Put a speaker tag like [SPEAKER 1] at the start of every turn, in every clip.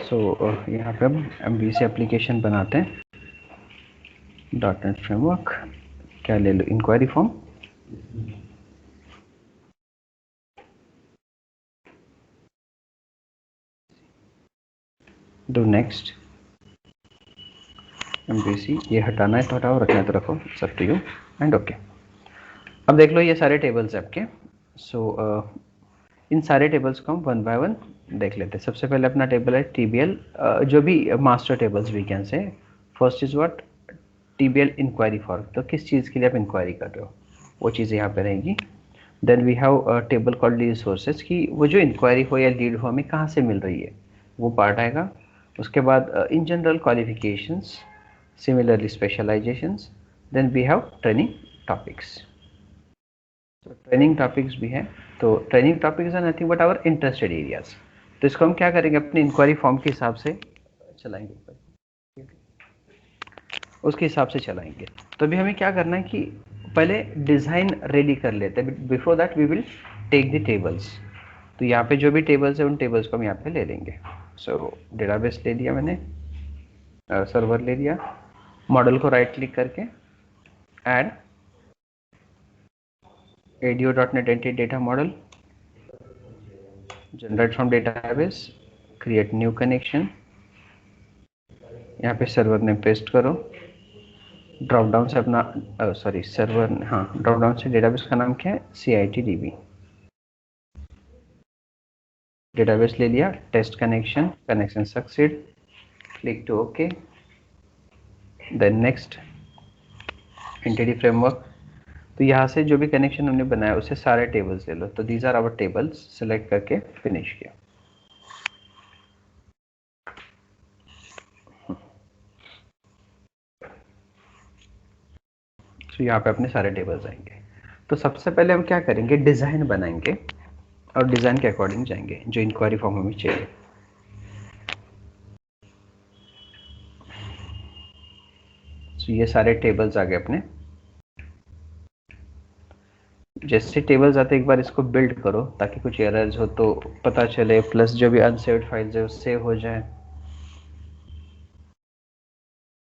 [SPEAKER 1] सो यहाँ पे हम MVC एप्लीकेशन बनाते हैं, .NET फ्रेमवर्क। क्या ले लो, enquiry form. Do next. MVC ये हटाना है तो हटाओ, रखना है तो रखो, सब टू यू एंड ओके। अब देख लो ये सारे टेबल्स आपके। सो इन सारे टेबल्स को हम वन बाय वन देख लेते हैं। सबसे पहले अपना टेबल है TBL, जो भी master tables we can say. First is what, TBL inquiry for, तो किस चीज़ के लिए आप इंक्वायरी कर रहे हो वो चीज़ यहाँ पे रहेगी। Then we have table called lead sources, की वो जो इंक्वायरी हो या लीड हो हमें कहाँ से मिल रही है वो पार्ट आएगा। उसके बाद in general qualifications, similarly specialisations. Then we have training topics. तो ट्रेनिंग टॉपिक्स भी हैं। तो training topics are nothing but our interested areas. तो इसको हम क्या करेंगे, अपने इंक्वायरी फॉर्म के हिसाब से चलाएंगे, उसके हिसाब से चलाएंगे। तो अभी हमें क्या करना है कि पहले डिज़ाइन रेडी कर लेते हैं। Before that we will take the tables. तो यहाँ पे जो भी टेबल्स है उन टेबल्स को हम यहाँ पे ले लेंगे। सो डेटाबेस ले लिया मैंने, सर्वर ले लिया, मॉडल को राइट क्लिक करके add ADO.NET entity data model, generate from database, create new connection. यहाँ पे सर्वर नेम पेस्ट करो, ड्रॉप डाउन से अपना सॉरी सर्वर, हाँ ड्रॉप डाउन से डेटाबेस का नाम क्या है, CITDB। डेटाबेस ले लिया, test connection, connection succeed, click to okay. Then next, entity framework. तो यहाँ से जो भी कनेक्शन हमने बनाया उसे सारे टेबल्स ले लो। तो these are our tables, select करके फिनिश किया। तो यहाँ पे अपने सारे टेबल्स आएंगे। तो सबसे पहले हम क्या करेंगे, डिज़ाइन बनाएंगे और डिज़ाइन के अकॉर्डिंग जाएंगे जो इंक्वायरी फॉर्म हमें चाहिए। तो ये सारे टेबल्स आ गए अपने। जैसे टेबल्स आते एक बार इसको बिल्ड करो ताकि कुछ एरर्स हो तो पता चले, प्लस जो भी अनसेव्ड फाइल्स है वो सेव हो जाए।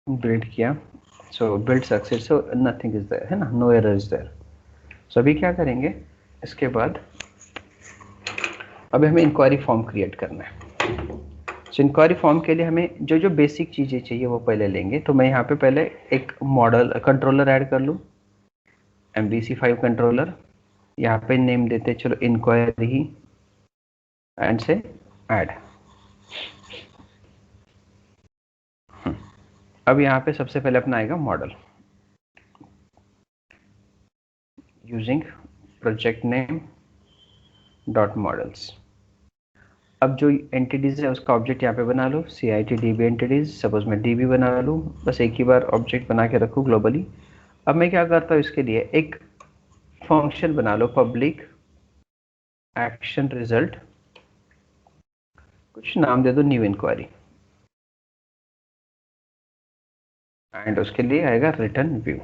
[SPEAKER 1] बिल्ड किया, so build success, so nothing is there, है ना, no error is there. So अभी क्या करेंगे, इसके बाद अभी हमें इंक्वायरी फॉर्म क्रिएट करना है। सो इंक्वायरी फॉर्म के लिए हमें जो जो बेसिक चीज़ें चाहिए वो पहले लेंगे। तो मैं यहाँ पे पहले एक मॉडल कंट्रोलर ऐड कर लूँ, MVC5 कंट्रोलर। यहाँ पे नेम देते चलो इंक्वायरी एंड से ऐड। अब यहाँ पे सबसे पहले अपना आएगा model, using project name dot models. अब जो एंटिटीज है उसका ऑब्जेक्ट यहाँ पे बना लो, CITDB एंटिटीज। सपोज मैं DB बना लूँ, बस एक ही बार ऑब्जेक्ट बना के रखूँ ग्लोबली। अब मैं क्या करता हूँ, इसके लिए एक फंक्शन बना लो, पब्लिक एक्शन रिजल्ट, कुछ नाम दे दो न्यू इंक्वायरी, एंड उसके लिए आएगा रिटर्न व्यू।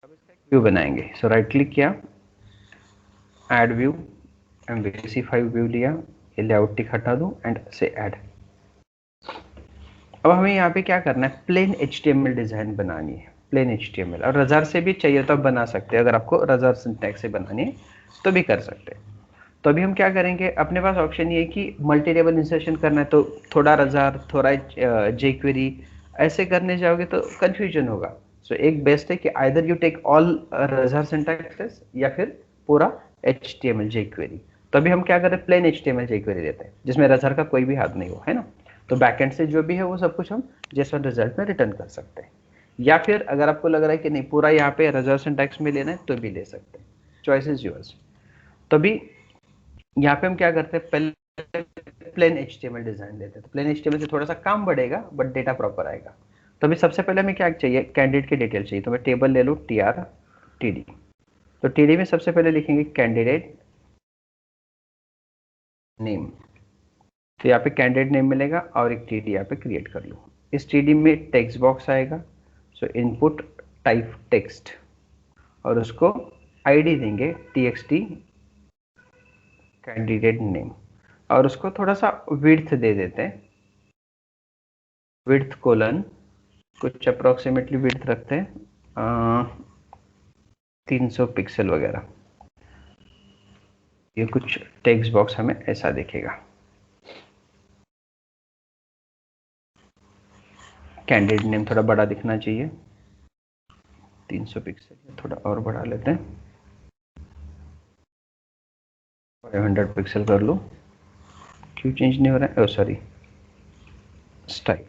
[SPEAKER 1] अब इसका एक व्यू बनाएंगे। सो राइट क्लिक किया, ऐड व्यू, MVC5 व्यू लिया, ये लेआउट टिक हटा दूं एंड से ऐड। अब हमें यहाँ पे क्या करना है, प्लेन HTML डिजाइन बनानी है, प्लेन HTML। और रजार से भी चाहिए तो आप बना सकते हैं, अगर आपको रजार सिंटैक्स से बनानी है तो भी कर सकते हैं। तो अभी हम क्या करेंगे, अपने पास ऑप्शन ये है कि मल्टी टेबल इंसर्शन करना है तो थोड़ा रजार थोड़ा jQuery, ऐसे करने जाओगे तो कंफ्यूजन होगा। सो एक बेस्ट है कि either you take all रजार syntaxes या फिर पूरा HTML jQuery। तो अभी हम क्या कर रहे हैं, प्लेन HTML jQuery लेते हैं जिसमें रजार का कोई भी हाथ नहीं हो, है ना। तो बैकएंड से जो भी है वो सब कुछ हम JSON रिजल्ट में रिटर्न कर सकते हैं। या फिर अगर आपको लग रहा है कि नहीं पूरा यहाँ पे रजार सिंटैक्स में लेना है तो भी ले सकते हैं, चॉइस इज योर्स। तो अभी यहाँ पे हम क्या करते हैं, पहले प्लेन HTML डिजाइन लेते हैं। तो प्लेन HTML से थोड़ा सा काम बढ़ेगा बट डेटा प्रॉपर आएगा। तो अभी सबसे पहले हमें क्या चाहिए, कैंडिडेट की डिटेल चाहिए। तो मैं टेबल ले लूँ TRTD। तो TD में सबसे पहले लिखेंगे कैंडिडेट नेम। तो यहाँ पे कैंडिडेट नेम मिलेगा और एक TD यहाँ पे क्रिएट कर लूँ। इस TD में टेक्स्ट बॉक्स आएगा, सो इनपुट टाइप टेक्स्ट, और उसको ID देंगे TXT कैंडिडेट नेम। और उसको थोड़ा सा विड्थ दे देते हैं, विड्थ कोलन कुछ अप्रोक्सीमेटली विड्थ रखते हैं 300 पिक्सल वगैरह। ये कुछ टेक्स्ट बॉक्स हमें ऐसा दिखेगा। कैंडिडेट नेम थोड़ा बड़ा दिखना चाहिए, 300 पिक्सल, थोड़ा और बढ़ा लेते हैं, 500 पिक्सल कर लो। क्यों चेंज नहीं हो रहा है? ओ सॉरी, स्टाइल।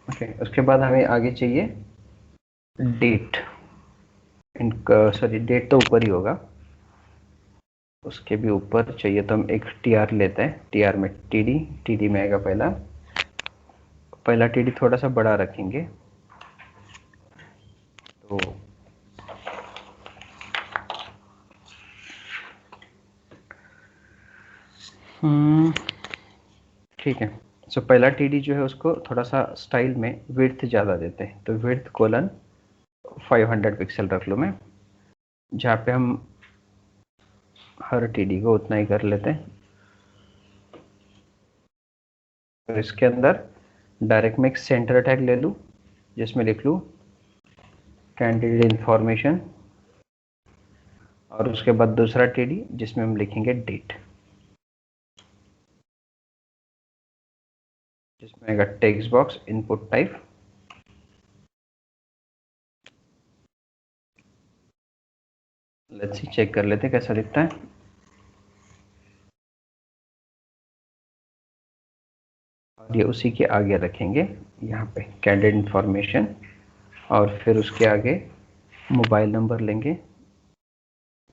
[SPEAKER 1] ओके, उसके बाद हमें आगे चाहिए डेट। सॉरी, डेट तो ऊपर ही होगा, उसके भी ऊपर चाहिए तो हम एक टीआर लेते हैं। टीआर में टीडी, टीडी में आएगा पहला टीडी थोड़ा सा बड़ा रखेंगे तो ठीक है। सो पहला टीडी जो है उसको थोड़ा सा स्टाइल में विड्थ ज़्यादा देते हैं, तो विड्थ कोलन 500 पिक्सल रख लो मैं, जहाँ पे हम हर टीडी को उतना ही कर लेते हैं। तो इसके अंदर डायरेक्ट मैं एक सेंटर टैग ले लूँ जिसमें लिख लूँ कैंडिडेट इंफॉर्मेशन, और उसके बाद दूसरा टीडी जिसमें हम लिखेंगे डेट, जिसमें आएगा text box input type. Let's see, check कर लेते हैं कैसा दिखता है। और ये उसी के आगे रखेंगे यहाँ पे कैंडिडेट इंफॉर्मेशन, और फिर उसके आगे मोबाइल नंबर लेंगे,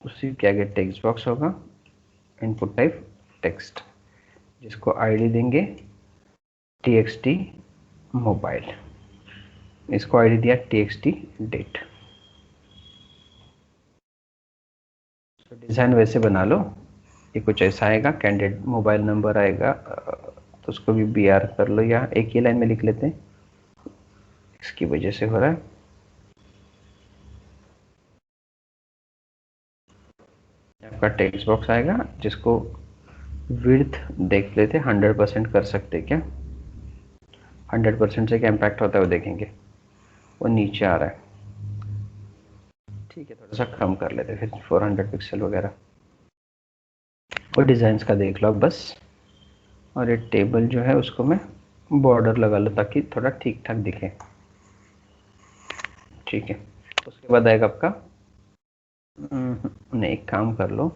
[SPEAKER 1] उसी के आगे टेक्स्ट बॉक्स होगा, इनपुट टाइप टेक्स्ट, जिसको आईडी देंगे txt मोबाइल, इसको आईडी दिया txt डेट। तो डिज़ाइन वैसे बना लो, ये कुछ ऐसा आएगा, कैंडिडेट मोबाइल नंबर आएगा, तो उसको भी बी आर कर लो, या एक ही लाइन में लिख लेते हैं, इसकी वजह से हो रहा है। आपका टेक्स्ट बॉक्स आएगा जिसको विड्थ देख लेते, 100% कर सकते क्या, 100% से क्या इम्पैक्ट होता है वो देखेंगे, वो नीचे आ रहा है। ठीक है, थोड़ा सा कम कर लेते फिर 400 पिक्सल वगैरह। और डिज़ाइंस का देख लो बस, और ये टेबल जो है उसको मैं बॉर्डर लगा लो ताकि थोड़ा ठीक ठाक दिखे। ठीक है, उसके बाद आएगा आपका नहीं, एक काम कर लो,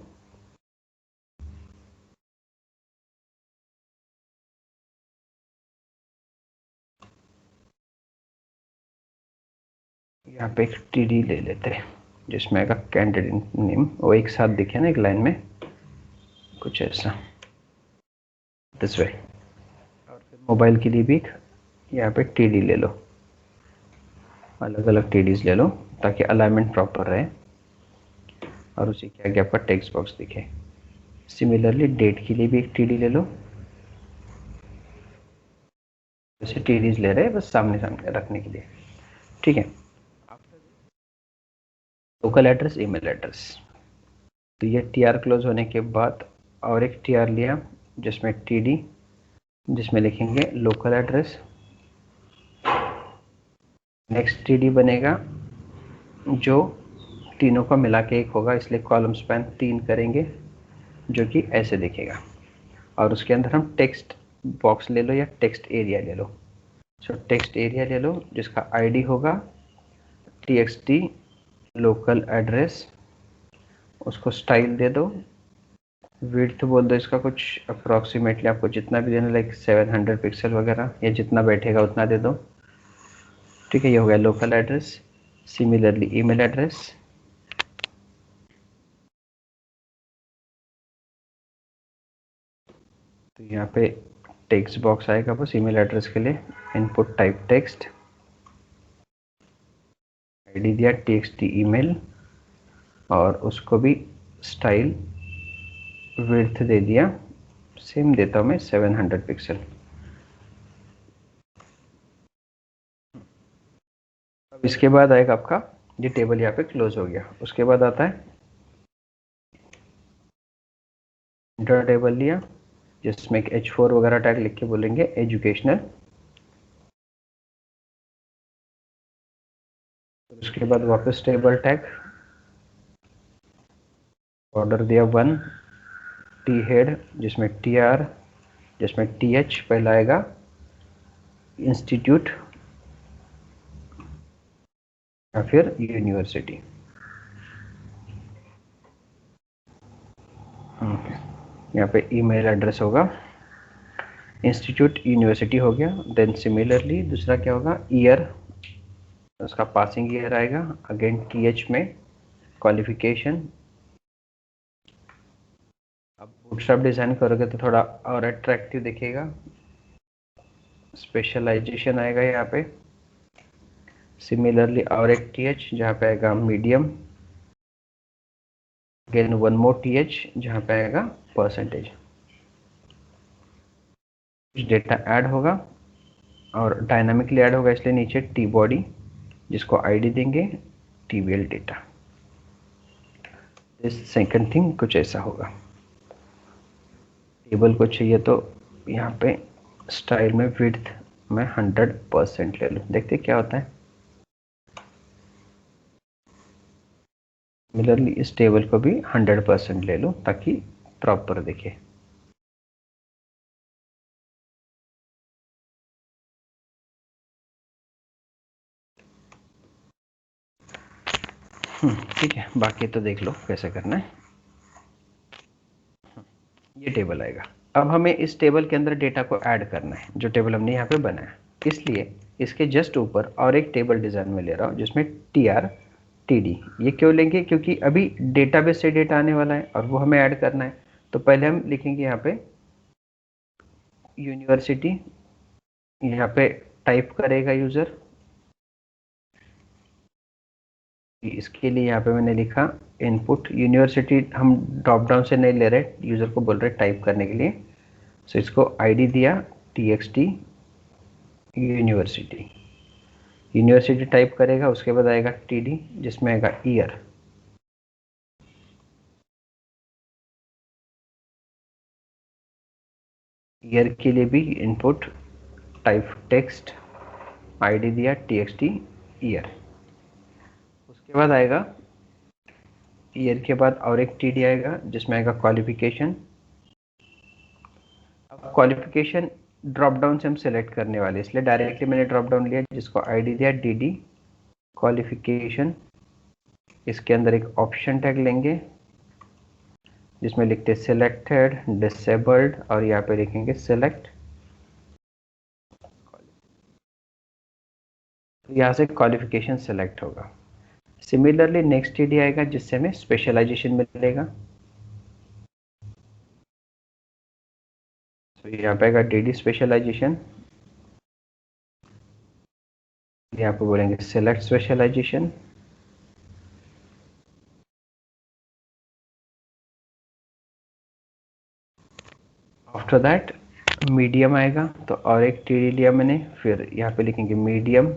[SPEAKER 1] यहाँ पे एक टीडी ले लेते हैं जिसमें आएगा कैंडिडेट नेम, वो एक साथ दिखे ना एक लाइन में, कुछ ऐसा, दिस वे। और फिर मोबाइल के लिए भी एक यहाँ पे टीडी ले लो, अलग अलग टीडीज ले लो ताकि अलाइनमेंट प्रॉपर रहे, और उसी के आगे आपका टेक्स्ट बॉक्स दिखे। सिमिलरली डेट के लिए भी एक टीडी ले लो, जैसे टीडीज ले रहे हैं बस सामने सामने रखने के लिए। ठीक है, लोकल एड्रेस, ईमेल एड्रेस, तो ये टीआर क्लोज होने के बाद और एक टीआर लिया जिसमें टीडी, जिसमें लिखेंगे लोकल एड्रेस, नेक्स्ट टीडी बनेगा जो तीनों का मिला के एक होगा, इसलिए कॉलम स्पैन 3 करेंगे जो कि ऐसे दिखेगा, और उसके अंदर हम टेक्स्ट बॉक्स ले लो या टेक्स्ट एरिया ले लो। सो टेक्स्ट एरिया ले लो जिसका आईडी होगा txt लोकल एड्रेस, उसको स्टाइल दे दो, विड्थ बोल दो इसका कुछ अप्रोक्सीमेटली आपको जितना भी देना, लाइक 700 पिक्सल वगैरह, या जितना बैठेगा उतना दे दो। ठीक है, ये हो गया local address. Similarly email address, तो यहाँ पे टेक्स्ट बॉक्स आएगा बस ईमेल एड्रेस के लिए, इनपुट टाइप टेक्स्ट, आईडी दिया txt ईमेल, और उसको भी स्टाइल विड्थ दे दिया, सेम देता हूँ मैं 700 पिक्सल। अब इसके बाद आएगा आपका, ये टेबल यहाँ पे क्लोज हो गया। उसके बाद आता है इंटर टेबल लिया जिसमें एक H4 वगैरह टैग लिख के बोलेंगे एजुकेशनल। उसके बाद वापस टेबल टैग, ऑर्डर दिया 1, टी हेड जिसमें TR, जिसमें TH पहला आएगा, इंस्टीट्यूट या फिर यूनिवर्सिटी। यहाँ पे ईमेल एड्रेस होगा, इंस्टीट्यूट यूनिवर्सिटी हो गया। देन सिमिलरली दूसरा क्या होगा, ईयर, उसका पासिंग ईयर आएगा। अगेन TH में क्वालिफिकेशन। अब बूटस्ट्रैप डिजाइन करोगे तो थोड़ा और अट्रैक्टिव दिखेगा। स्पेशलाइजेशन आएगा यहाँ पे। सिमिलरली और एक TH जहाँ पे आएगा medium. Again one more TH जहाँ पे आएगा परसेंटेज। डेटा ऐड होगा और डायनामिकली ऐड होगा, इसलिए नीचे टी बॉडी जिसको आईडी देंगे TBL डेटा। इस सेकंड थिंग कुछ ऐसा होगा। टेबल को चाहिए तो यहाँ पे स्टाइल में विड्थ में 100% ले लूँ, देखते क्या होता है। सिमिलरली इस टेबल को भी 100% ले लूँ ताकि प्रॉपर दिखे। ठीक है, बाकी तो देख लो कैसे करना है। ये टेबल आएगा। अब हमें इस टेबल के अंदर डेटा को ऐड करना है, जो टेबल हमने यहाँ पे बनाया। इसलिए इसके जस्ट ऊपर और एक टेबल डिजाइन में ले रहा हूँ जिसमें TR TD। ये क्यों लेंगे, क्योंकि अभी डेटाबेस से डेटा आने वाला है और वो हमें ऐड करना है। तो पहले हम लिखेंगे यहाँ पे यूनिवर्सिटी, यहाँ पे टाइप करेगा यूजर। इसके लिए यहाँ पे मैंने लिखा इनपुट यूनिवर्सिटी, हम ड्रॉप डाउन से नहीं ले रहे, यूजर को बोल रहे टाइप करने के लिए। सो इसको आईडी दिया TXT यूनिवर्सिटी। यूनिवर्सिटी टाइप करेगा, उसके बाद आएगा TD जिसमें आएगा ईयर। ईयर के लिए भी इनपुट टाइप टेक्स्ट, आईडी दिया TXT ईयर। उसके बाद आएगा ईयर के बाद और एक TD आएगा जिसमें आएगा क्वालिफिकेशन। अब क्वालिफिकेशन ड्रॉप डाउन से हम सेलेक्ट करने वाले, इसलिए डायरेक्टली मैंने ड्रॉप डाउन लिया जिसको आईडी दिया DD क्वालिफिकेशन। इसके अंदर एक ऑप्शन टैग लेंगे जिसमें लिखते सिलेक्टेड डिसेबल्ड और यहाँ पे लिखेंगे सिलेक्ट। तो यहाँ से क्वालिफिकेशन सेलेक्ट होगा। सिमिलरली नेक्स्ट TD आएगा जिससे हमें स्पेशलाइजेशन मिलेगा। तो यहाँ पे आएगा DD स्पेशलाइजेशन, यहाँ पे बोलेंगे select specialisation. After that medium आएगा, तो और एक TD लिया मैंने, फिर यहाँ पे लिखेंगे मीडियम,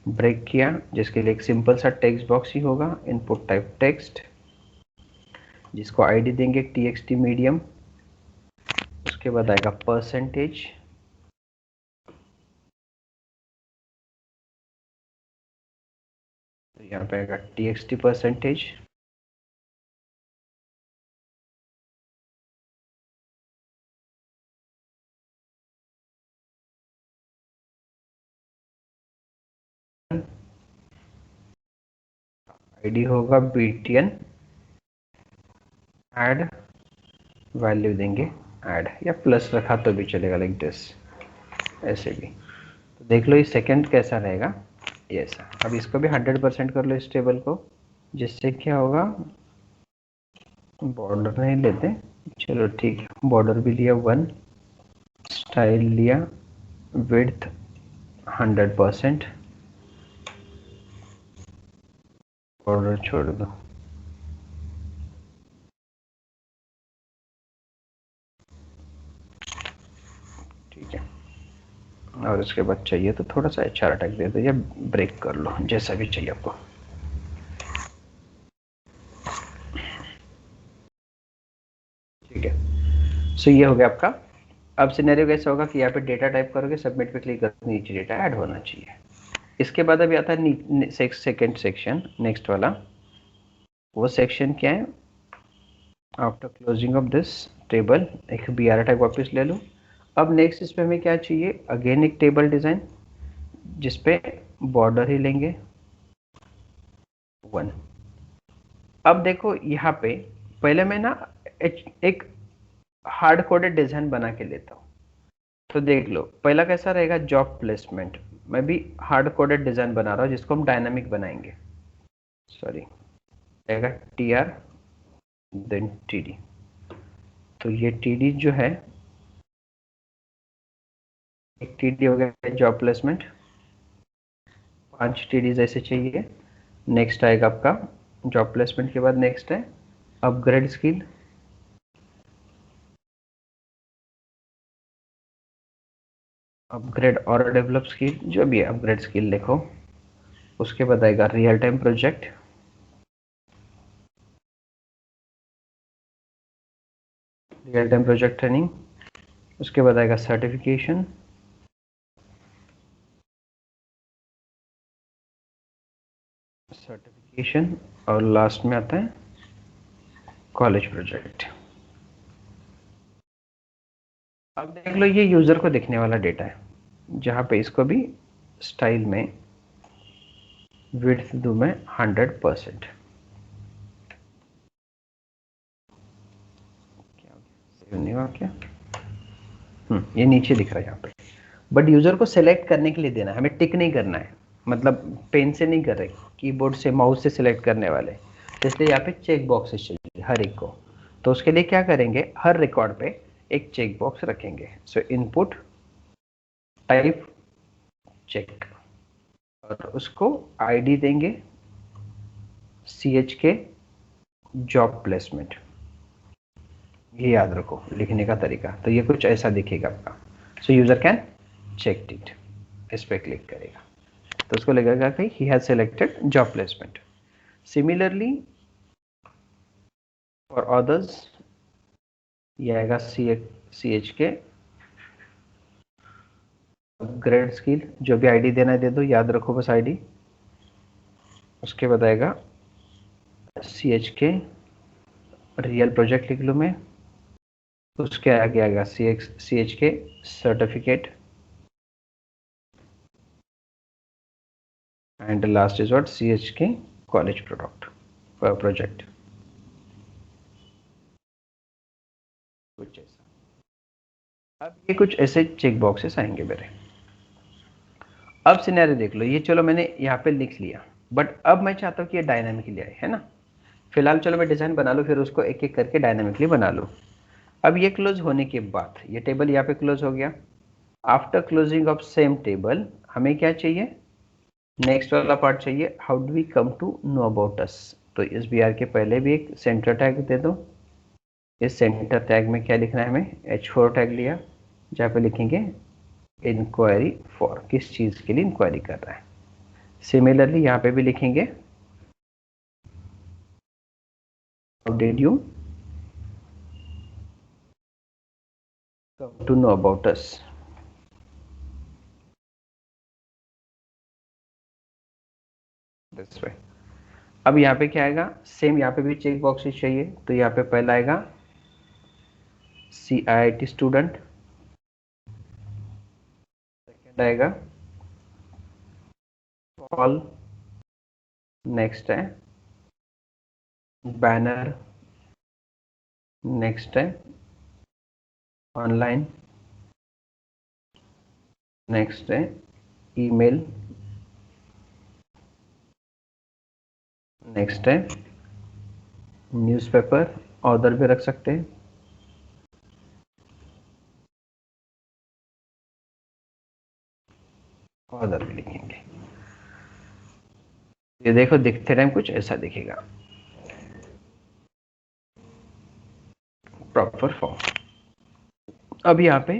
[SPEAKER 1] ब्रेक किया जिसके लिए एक सिंपल सा टेक्स्ट बॉक्स ही होगा, इनपुट टाइप टेक्स्ट जिसको आईडी देंगे TXT मीडियम। उसके बाद आएगा परसेंटेज, तो यहाँ पे आएगा TXT परसेंटेज। आईडी होगा BTN, ऐड वैल्यू देंगे ऐड, या प्लस रखा तो भी चलेगा, लाइक दिस, ऐसे भी। तो देख लो ये सेकंड कैसा रहेगा, ये ऐसा। अब इसको भी 100% कर लो इस टेबल को, जिससे क्या होगा, बॉर्डर नहीं लेते, चलो ठीक है, बॉर्डर भी लिया 1, स्टाइल लिया विड्थ 100%, बॉर्डर छोड़ दो। ठीक है, और उसके बाद चाहिए तो थोड़ा सा HR टैग दे दो या ब्रेक कर लो, जैसा भी चाहिए आपको। ठीक है, सो ये हो गया आपका। अब सिनेरियो कैसा होगा कि यहाँ पे डेटा टाइप करोगे, सबमिट पे क्लिक करोगे, नीचे डेटा ऐड होना चाहिए। इसके बाद अभी आता है सेकंड सेक्शन, नेक्स्ट वाला। वो सेक्शन क्या है, after closing of this table एक BR टैग वापस ले लो। अब नेक्स्ट इसमें हमें क्या चाहिए, अगेन एक टेबल डिजाइन जिसपे बॉर्डर ही लेंगे 1। अब देखो यहाँ पे पहले मैं ना एक हार्ड कोडेड डिजाइन बना के लेता हूँ। तो देख लो पहला कैसा रहेगा, जॉब प्लेसमेंट। मैं भी हार्ड कोडेड डिजाइन बना रहा हूँ जिसको हम डायनामिक बनाएंगे। सॉरी, रहेगा TR देन TD। तो ये TD जो है, एक TD हो गया जॉब प्लेसमेंट, 5 TD जैसे चाहिए। नेक्स्ट आएगा आपका जॉब प्लेसमेंट के बाद नेक्स्ट है अपग्रेड स्किल, अपग्रेड और डेवलप स्किल, जो भी है अपग्रेड स्किल लिखो। उसके बाद आएगा real time project, real time project training. उसके बाद आएगा सर्टिफिकेशन, सर्टिफिकेशन, और लास्ट में आता है कॉलेज प्रोजेक्ट। अब देख लो ये यूजर को दिखने वाला डेटा है, जहां पे इसको भी स्टाइल में विड्थ दूं मैं 100%। सेव नहीं हुआ क्या, ये नीचे दिख रहा है यहाँ पे। बट यूजर को सिलेक्ट करने के लिए देना है, हमें टिक नहीं करना है, मतलब पेन से नहीं कर रहे, कीबोर्ड से माउस से सिलेक्ट करने वाले, तो इसलिए यहाँ पे चेक बॉक्सेस चाहिए हर एक को। तो उसके लिए क्या करेंगे, हर रिकॉर्ड पे एक चेक बॉक्स रखेंगे। सो इनपुट टाइप चेक, और उसको आईडी देंगे CH के जॉब प्लेसमेंट। ये याद रखो लिखने का तरीका। तो ये कुछ ऐसा दिखेगा आपका। So user can check it, इस पे क्लिक करेगा तो उसको लगेगा कि he has selected job placement. Similarly for others ये आएगा CH के ग्रेड स्किल, जो भी आईडी देना है दे दो, याद रखो बस आईडी। उसके बाद आएगा CH के रियल प्रोजेक्ट लिख लूँ मैं। उसके आगे आएगा CH के certificate, and last is what CH के कॉलेज प्रोजेक्ट, कुछ ऐसा। अब ये कुछ ऐसे चेक बॉक्सेस आएंगे मेरे। अब सिनेरियो देख लो, ये चलो मैंने यहाँ पे लिख लिया, बट अब मैं चाहता हूँ कि ये डायनामिकली आए, है ना। फिलहाल चलो मैं डिजाइन बना लूँ, फिर उसको एक एक करके डायनामिकली बना लूँ। अब ये क्लोज होने के बाद ये टेबल यहाँ पे क्लोज हो गया। After closing of same table हमें क्या चाहिए, नेक्स्ट वाला पार्ट चाहिए, how do we come to know about us. तो इस BR के पहले भी एक सेंटर टैग दे दो। इस सेंटर टैग में क्या लिखना है, हमें H4 टैग लिया, जहाँ पे लिखेंगे इंक्वायरी फॉर, किस चीज के लिए इंक्वायरी कर रहा है। सिमिलरली यहाँ पे भी लिखेंगे how did you come to know about us. This way. अब यहाँ पे क्या आएगा, सेम यहाँ पे भी चेक बॉक्सेस चाहिए। तो यहाँ पे पहला आएगा CIIT स्टूडेंट, सेकेंड आएगा कॉल, नेक्स्ट है बैनर, नेक्स्ट है ऑनलाइन, नेक्स्ट है ईमेल, नेक्स्ट है न्यूज़पेपर, ऑर्डर भी रख सकते हैं, ऑर्डर भी लिखेंगे। ये देखो दिखते टाइम कुछ ऐसा दिखेगा, प्रॉपर फॉर्म। अब यहाँ पे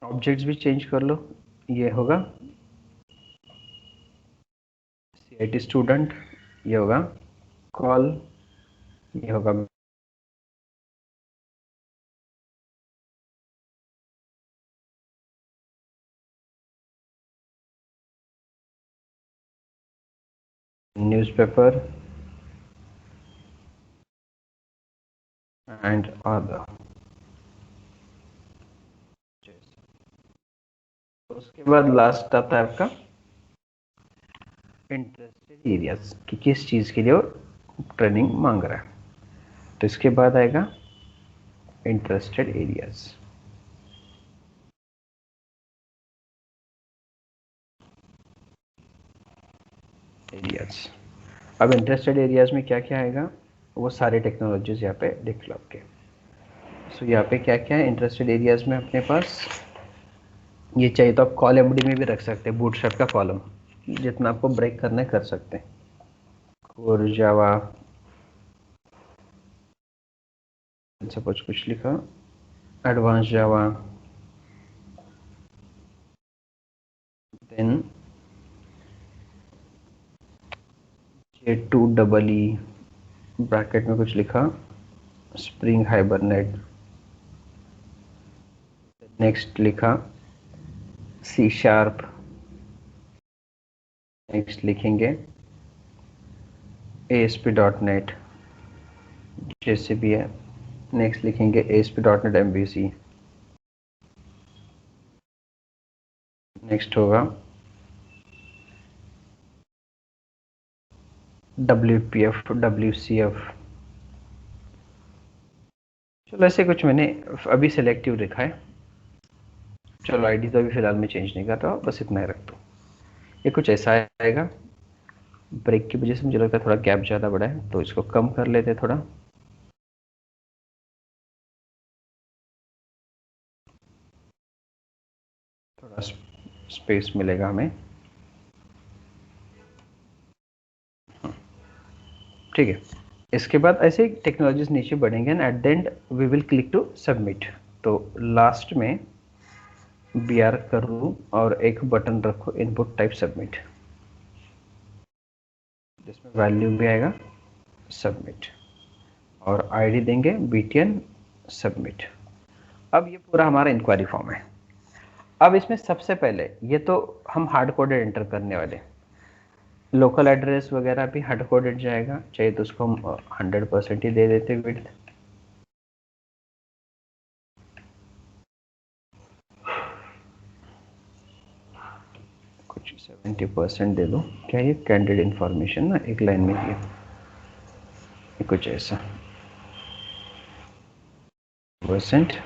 [SPEAKER 1] ऑब्जेक्ट्स भी चेंज कर लो, ये होगा CIT स्टूडेंट, ये होगा कॉल, ये होगा न्यूज़पेपर एंड अदर। उसके बाद लास्ट आता है आपका इंटरेस्टेड एरियाज कि किस चीज़ के लिए वो ट्रेनिंग मांग रहा है। तो इसके बाद आएगा इंटरेस्टेड एरियाज। अब इंटरेस्टेड एरियाज में क्या क्या आएगा, वो सारे टेक्नोलॉजीज यहाँ पे लिख लो आपके। सो यहाँ पे क्या क्या है इंटरेस्टेड एरियाज में अपने पास, ये चाहिए तो आप कॉल एमडी में भी रख सकते हैं, बूटस्ट्रैप का कॉलम जितना आपको ब्रेक करने कर सकते हैं। और जावा सपोज कुछ लिखा, एडवांस जावा, देन J2EE ब्रैकेट में कुछ लिखा, स्प्रिंग हाइबरनेट, नेक्स्ट लिखा C#, नेक्स्ट लिखेंगे ASP.NET जैसे भी है, नेक्स्ट लिखेंगे ASP.NET MVC, नेक्स्ट होगा WPF, WCF। चलो ऐसे कुछ मैंने अभी सिलेक्टिव लिखा है, चलो आईडी तो अभी फिलहाल मैं चेंज नहीं कर रहा, बस इतना ही रख दो। ये कुछ ऐसा आएगा, ब्रेक की वजह से मुझे लगता है थोड़ा गैप ज़्यादा बड़ा है, तो इसको कम कर लेते हैं थोड़ा। थोड़ा स्पेस मिलेगा हमें, ठीक है। इसके बाद ऐसे टेक्नोलॉजीज नीचे बढ़ेंगे and at the end we will click to submit. तो लास्ट में BR करूँ और एक बटन रखो इनपुट टाइप सबमिट, जिसमें वैल्यू भी आएगा सबमिट और आईडी देंगे BTN सबमिट। अब ये पूरा हमारा इंक्वायरी फॉर्म है। अब इसमें सबसे पहले ये तो हम हार्ड कोडेड एंटर करने वाले, लोकल एड्रेस वगैरह भी हार्ड कोडेड जाएगा, चाहिए तो उसको हम 100% ही दे देते विड्थ। कुछ 70% दे दो, क्या ये कैंडिडेट इंफॉर्मेशन ना एक लाइन में दिया, कुछ ऐसा %।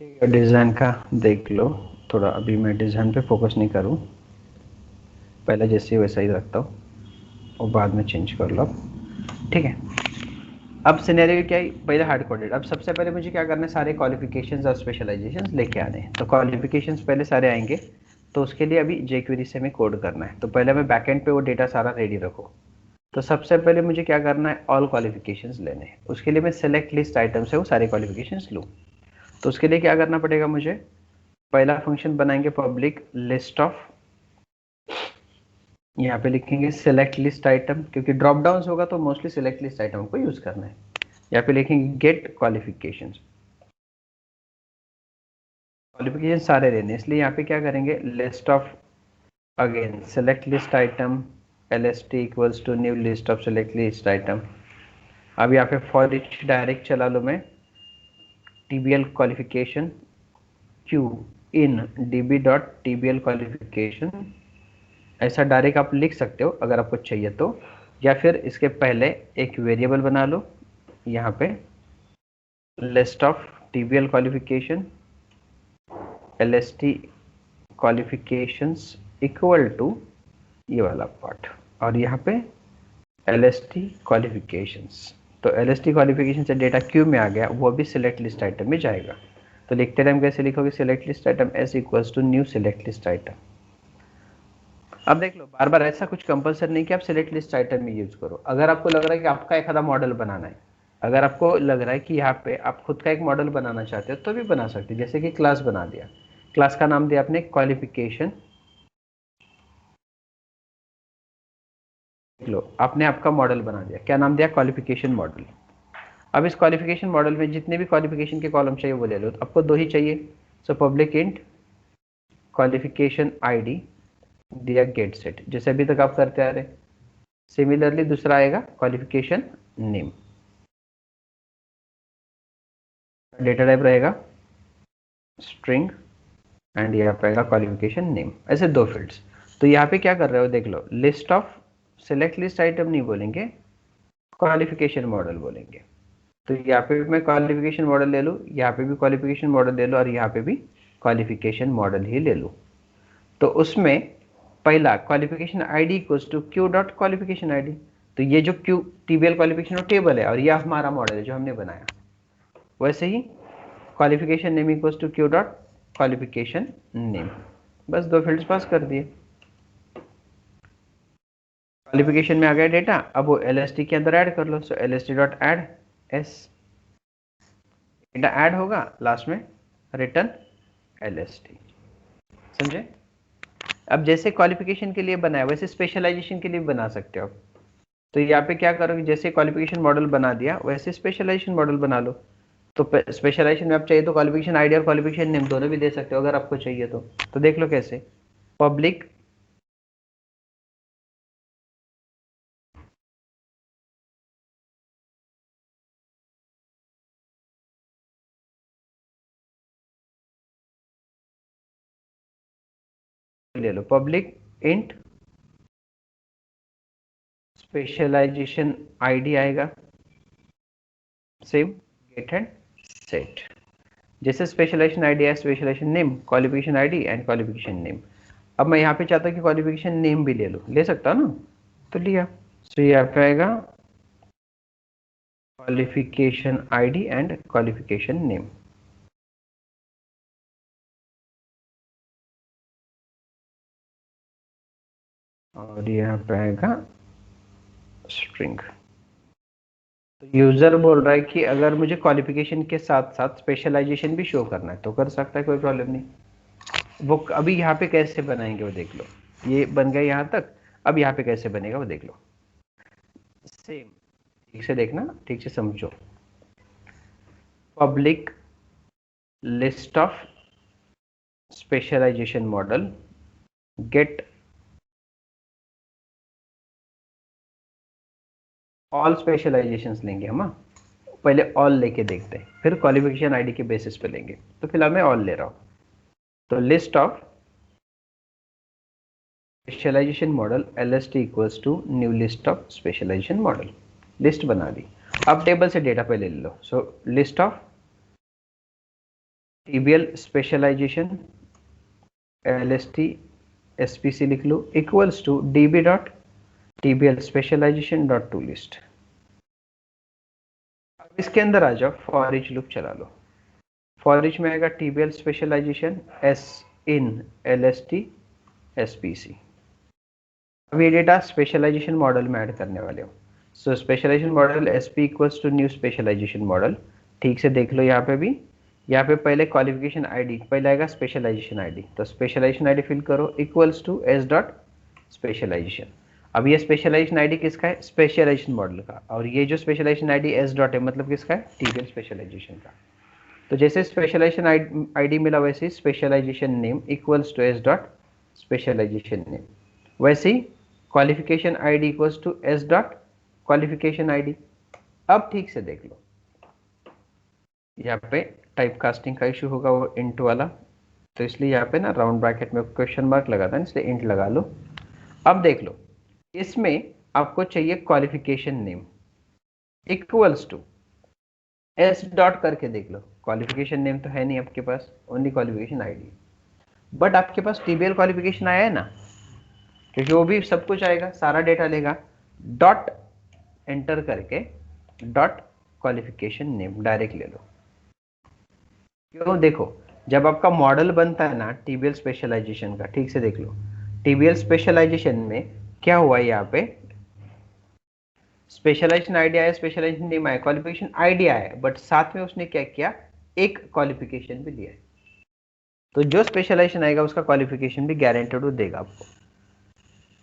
[SPEAKER 1] ठीक है, डिज़ाइन का देख लो थोड़ा, अभी मैं डिज़ाइन पे फोकस नहीं करूँ, पहले जैसे वैसा ही रखता हूँ और बाद में चेंज कर लो, ठीक है। अब सिनेरियो क्या है, पहले हार्ड कोडेड। अब सबसे पहले मुझे क्या करना है, सारे क्वालिफिकेशंस और स्पेशलाइजेशंस लेके आने हैं। तो क्वालिफिकेशंस पहले सारे आएंगे, तो उसके लिए अभी jQuery से हमें कोड करना है। तो पहले मैं बैकएंड पे वो डेटा सारा रेडी रखो। तो सबसे पहले मुझे क्या करना है, ऑल क्वालिफिकेशंस लेने हैं। उसके लिए मैं सेलेक्ट लिस्ट आइटम से वो सारे क्वालिफिकेशंस लूँ। तो उसके लिए क्या करना पड़ेगा मुझे, पहला फंक्शन बनाएंगे पब्लिक लिस्ट ऑफ, यहाँ पे लिखेंगे सेलेक्ट लिस्ट आइटम, क्योंकि ड्रॉप डाउन होगा तो मोस्टली सेलेक्ट लिस्ट आइटम को यूज करना है। यहाँ पे लिखेंगे गेट क्वालिफिकेशन, क्वालिफिकेशन सारे लेने, इसलिए यहाँ पे क्या करेंगे list of, again select list item LST equals to new list of select list item. अब यहाँ पे फॉर ईच डायरेक्ट चला लो मैं, TBL क्वालिफिकेशन Q इन db.tbl क्वालिफिकेशन, ऐसा डायरेक्ट आप लिख सकते हो अगर आपको चाहिए तो, या फिर इसके पहले एक वेरिएबल बना लो यहाँ पे, list of TBL qualification LST qualifications equal to ये वाला पार्ट, और यहाँ पे LST क्वालिफिकेशंस। तो LST क्वालिफिकेशन से डेटा क्यू में आ गया, वो भी सिलेक्ट लिस्ट आइटम में जाएगा। तो लिखते टाइम कैसे लिखोगे, select list item S equals to new select list item. अब देख लो, बार बार ऐसा कुछ कंपलसरी नहीं कि आप सिलेक्ट लिस्ट आइटम में यूज करो। अगर आपको लग रहा है कि आपका एक आधा मॉडल बनाना है, अगर आपको लग रहा है कि यहाँ पे आप खुद का एक मॉडल बनाना चाहते हो तो भी बना सकते हो। जैसे कि क्लास बना दिया, क्लास का नाम दिया आपने क्वालिफिकेशन, लो आपने आपका मॉडल बना दिया, क्या नाम दिया, क्वालिफिकेशन मॉडल। अब इस क्वालिफिकेशन मॉडल में जितने भी क्वालिफिकेशन के कॉलम चाहिए वो ले लो। तो आपको दो ही चाहिए, सो पब्लिक इंट क्वालिफिकेशन आईडी दिया गेट सेट, जैसे अभी तक आप करते आ रहे। सिमिलरली दूसरा आएगा क्वालिफिकेशन नेम, डेटा टाइप रहेगा स्ट्रिंग एंड यहाँ पे आएगा क्वालिफिकेशन नेम, ऐसे दो फील्ड्स। तो यहाँ पे क्या कर रहे हो देख लो, list of select list item नहीं बोलेंगे, क्वालिफिकेशन मॉडल बोलेंगे। तो यहाँ पे भी मैं क्वालिफिकेशन मॉडल ले लूँ, यहाँ पे भी क्वालिफिकेशन मॉडल ले लो, और यहाँ पे भी क्वालिफिकेशन मॉडल ही ले लूँ। तो उसमें पहला qualification ID equals to Q dot qualification ID. तो ये जो क्यू टीबीएल क्वालिफिकेशन टेबल है और यह हमारा मॉडल है जो हमने बनाया। वैसे ही qualification name equals to Q dot qualification name, बस दो फील्ड्स पास कर दिए। क्वालिफिकेशन में आ गया डेटा, अब वो LST के अंदर ऐड कर लो। So LST dot add S, data add होगा, लास्ट में रिटर्न LST। समझे? अब जैसे क्वालिफिकेशन के लिए बनाया वैसे स्पेशलाइजेशन के लिए बना सकते हो आप। तो यहाँ पे क्या करोगे, जैसे क्वालिफिकेशन मॉडल बना दिया वैसे स्पेशलाइजेशन मॉडल बना लो। तो स्पेशलाइजेशन में आप चाहिए तो क्वालिफिकेशन आईडी और क्वालिफिकेशन नेम दोनों भी दे सकते हो अगर आपको चाहिए तो देख लो कैसे। पब्लिक ले लो, पब्लिक इंट स्पेशलाइजेशन आईडी आएगा, सेव गेट एंड सेट। जैसे स्पेशलाइजेशन आईडी है, specialisation name, qualification ID and qualification name. अब मैं यहाँ पे चाहता हूँ कि क्वालिफिकेशन नेम भी ले लो, ले सकता हूँ ना, तो लिया। तो यहाँ पे आएगा qualification ID and qualification name. और यहाँ पे आएगा स्ट्रिंग। तो यूजर बोल रहा है कि अगर मुझे क्वालिफिकेशन के साथ साथ स्पेशलाइजेशन भी शो करना है तो कर सकता है, कोई प्रॉब्लम नहीं। वो अभी यहाँ पे कैसे बनाएंगे वो देख लो, ये बन गया यहाँ तक। अब यहाँ पे कैसे बनेगा वो देख लो, सेम, ठीक से देखना, ठीक से समझो। Public list of specialisation model get all specialisations लेंगे हम, पहले ऑल लेके देखते हैं, फिर क्वालिफिकेशन आईडी के बेसिस पे लेंगे। तो फिलहाल मैं ऑल ले रहा हूँ। तो list of specialisation model LST equals to new list of specialisation model, list बना दी। अब टेबल से डेटा पहले ले लो। So list of TBL specialization LST SPC लिख लो equals to DB dot TBL specialization dot to list. अब इसके अंदर आ जाओ, फॉर ईच लूप चला लो। फॉर ईच में आएगा TBL specialization S in LST SPC। अब ये डेटा स्पेशलाइजेशन मॉडल में ऐड करने वाले हो। So specialization model SP equals to new specialization model. ठीक से देख लो, यहाँ पे भी, यहाँ पे पहले क्वालिफिकेशन आईडी, पहले आएगा स्पेशलाइजेशन आईडी। तो स्पेशलाइजेशन आईडी फिल करो equals to S dot specialisation. अब ये स्पेशलाइजेशन आईडी किसका है, स्पेशलाइजेशन मॉडल का, और ये जो स्पेशलाइजेशन आईडी S डॉट है मतलब किसका है, TBL स्पेशलाइजेशन का। तो जैसे स्पेशलाइजेशन आईडी मिला वैसे specialization name equals to S dot specialization name. वैसे ही qualification ID equals to S dot qualification ID. अब ठीक से देख लो, यहाँ पे टाइप कास्टिंग का इशू होगा वो इंट वाला, तो इसलिए यहाँ पे ना राउंड ब्रैकेट में क्वेश्चन मार्क लगा था, इसलिए इंट लगा लो। अब देख लो, इसमें आपको चाहिए qualification name equals to S dot करके देख लो। क्वालिफिकेशन नेम तो है नहीं आपके पास, ओनली क्वालिफिकेशन आईडी। बट आपके पास टीबीएल क्वालिफिकेशन आया है ना, क्योंकि वो भी सब कुछ आएगा, सारा डेटा लेगा। डॉट एंटर करके डॉट क्वालिफिकेशन नेम डायरेक्ट ले लो। क्यों? देखो, जब आपका मॉडल बनता है ना टीबीएल स्पेशलाइजेशन का, ठीक से देख लो, टीबीएल स्पेशलाइजेशन में क्या हुआ यहाँ पे, स्पेशलाइजेशन आइडिया है, स्पेशलाइजेशन नेम आया, क्वालिफिकेशन आइडिया है, बट साथ में उसने क्या किया, एक क्वालिफिकेशन भी लिया है। तो जो स्पेशलाइजेशन आएगा उसका क्वालिफिकेशन भी गारंटेड वो देगा आपको,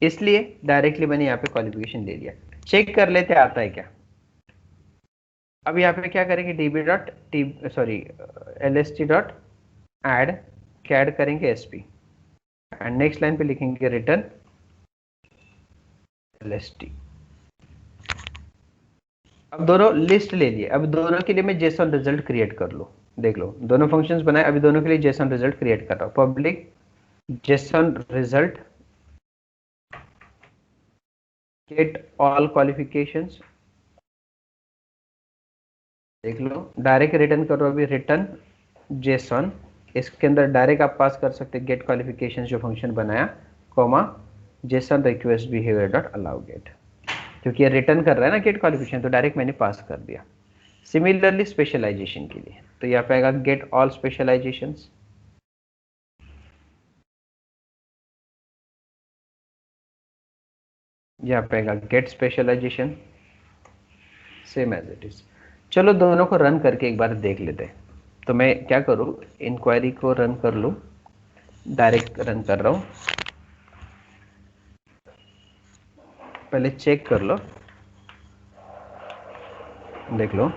[SPEAKER 1] इसलिए डायरेक्टली मैंने यहाँ पे क्वालिफिकेशन ले लिया। चेक कर लेते आता है क्या। अब यहाँ पे क्या करेंगे, DB dot T sorry L S T dot add, क्या ऐड करेंगे, S P, and next line पे लिखेंगे रिटर्न एल एस टी। अब दोनों लिस्ट ले लिए, अब दोनों के लिए मैं जेसन रिजल्ट क्रिएट कर लूँ। देख लो, दोनों फंक्शंस बनाए, अभी दोनों के लिए जेसन रिजल्ट क्रिएट कर रहा हूँ। Public Jason result gate all qualifications, देख लो डायरेक्ट रिटर्न करो, अभी रिटर्न जेसन, इसके अंदर डायरेक्ट आप पास कर सकते गेट क्वालिफिकेशंस जो फंक्शन बनाया, comma JSON request behaviour dot allow get, क्योंकि ये रिटर्न कर रहा है ना गेट क्वालिफिकेशन, तो डायरेक्ट मैंने पास कर दिया। सिमिलरली स्पेशलाइजेशन के लिए तो यहाँ पे आएगा गेट ऑल स्पेशलाइजेशंस, यहाँ पे आएगा get specialisation, same as it is. चलो दोनों को रन करके एक बार देख लेते हैं। तो मैं क्या करूँ, इंक्वायरी को रन कर लूँ, डायरेक्ट रन कर रहा हूँ, पहले चेक कर लो, देख लो,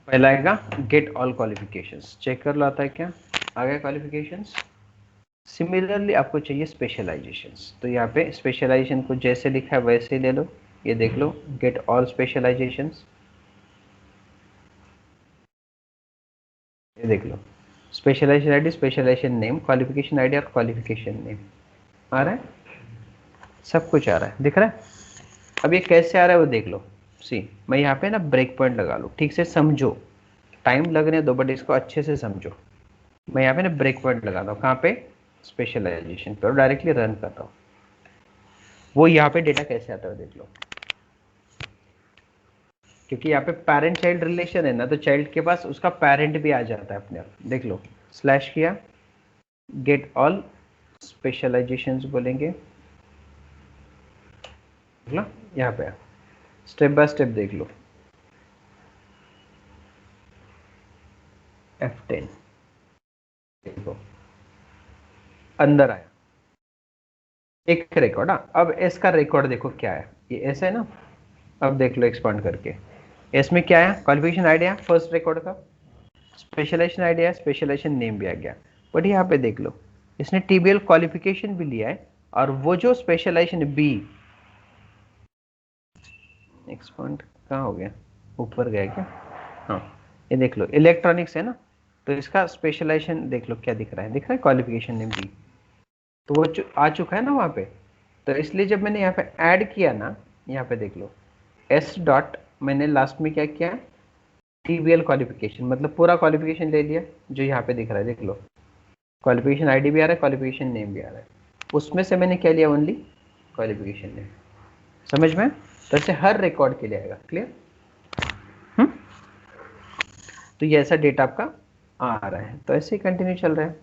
[SPEAKER 1] पहला आएगा गेट ऑल क्वालिफिकेशंस, चेक कर लो आता है क्या, आ गया क्वालिफिकेशंस। सिमिलरली आपको चाहिए स्पेशलाइजेशंस, तो यहाँ पे स्पेशलाइजेशन को जैसे लिखा है वैसे ही ले लो, ये देख लो गेट ऑल स्पेशलाइजेशंस, ये देख लो specialization ID, specialization name, qualification ID और क्वालिफिकेशन नेम आ रहा है, सब कुछ आ रहा है, दिख रहा है। अब ये कैसे आ रहा है वो देख लो। सी, मैं यहाँ पे ना ब्रेक पॉइंट लगा लूँ, ठीक से समझो, टाइम लगने दो बट इसको अच्छे से समझो। मैं यहाँ पे ना ब्रेक पॉइंट लगाता हूँ, कहाँ पे, स्पेशलाइजेशन पे, और डायरेक्टली रन करता हूँ। वो यहाँ पे डेटा कैसे आता है देख लो, क्योंकि यहाँ पे पेरेंट चाइल्ड रिलेशन है ना, तो चाइल्ड के पास उसका पेरेंट भी आ जाता है अपने आप, देख लो, स्लैश किया, गेट ऑल स्पेशलाइजेशंस बोलेंगे, देख लो यहाँ पे स्टेप बाय स्टेप देख लो। F10 देखो अंदर आया एक रिकॉर्ड। अब एस का रिकॉर्ड देखो क्या है, ये एस है ना, अब देख लो एक्सपांड करके, एस में क्या है, क्वालिफिकेशन आइडिया फर्स्ट रिकॉर्ड का, स्पेशलाइजेशन आइडिया, स्पेशलाइजेशन नेम भी आ गया, बट यहाँ पे देख लो इसने टीबीएल क्वालिफिकेशन भी लिया है, और वो जो स्पेशलाइजेशन बी, एक्सपांड कहाँ हो गया, ऊपर गया क्या, हाँ ये देख लो इलेक्ट्रॉनिक्स है ना, तो इसका स्पेशलाइजेशन देख लो क्या दिख रहा है, दिख रहा है क्वालिफिकेशन नेम बी, तो वो आ चुका है ना वहाँ पे। तो इसलिए जब मैंने यहाँ पे ऐड किया ना, यहाँ पे देख लो एस डॉट, मैंने लास्ट में क्या किया, टीबीएल क्वालिफिकेशन, मतलब पूरा क्वालिफिकेशन ले लिया जो यहाँ पे दिख रहा है, देख लो क्वालिफिकेशन आईडी भी आ रहा है, क्वालिफिकेशन नेम भी आ रहा है, उसमें से मैंने क्या लिया, ओनली क्वालिफिकेशन नेम। समझ में, तो ऐसे हर रिकॉर्ड के लिए आएगा, क्लियर। तो ये ऐसा डेटा आपका आ रहा है, तो ऐसे ही कंटिन्यू चल रहा है।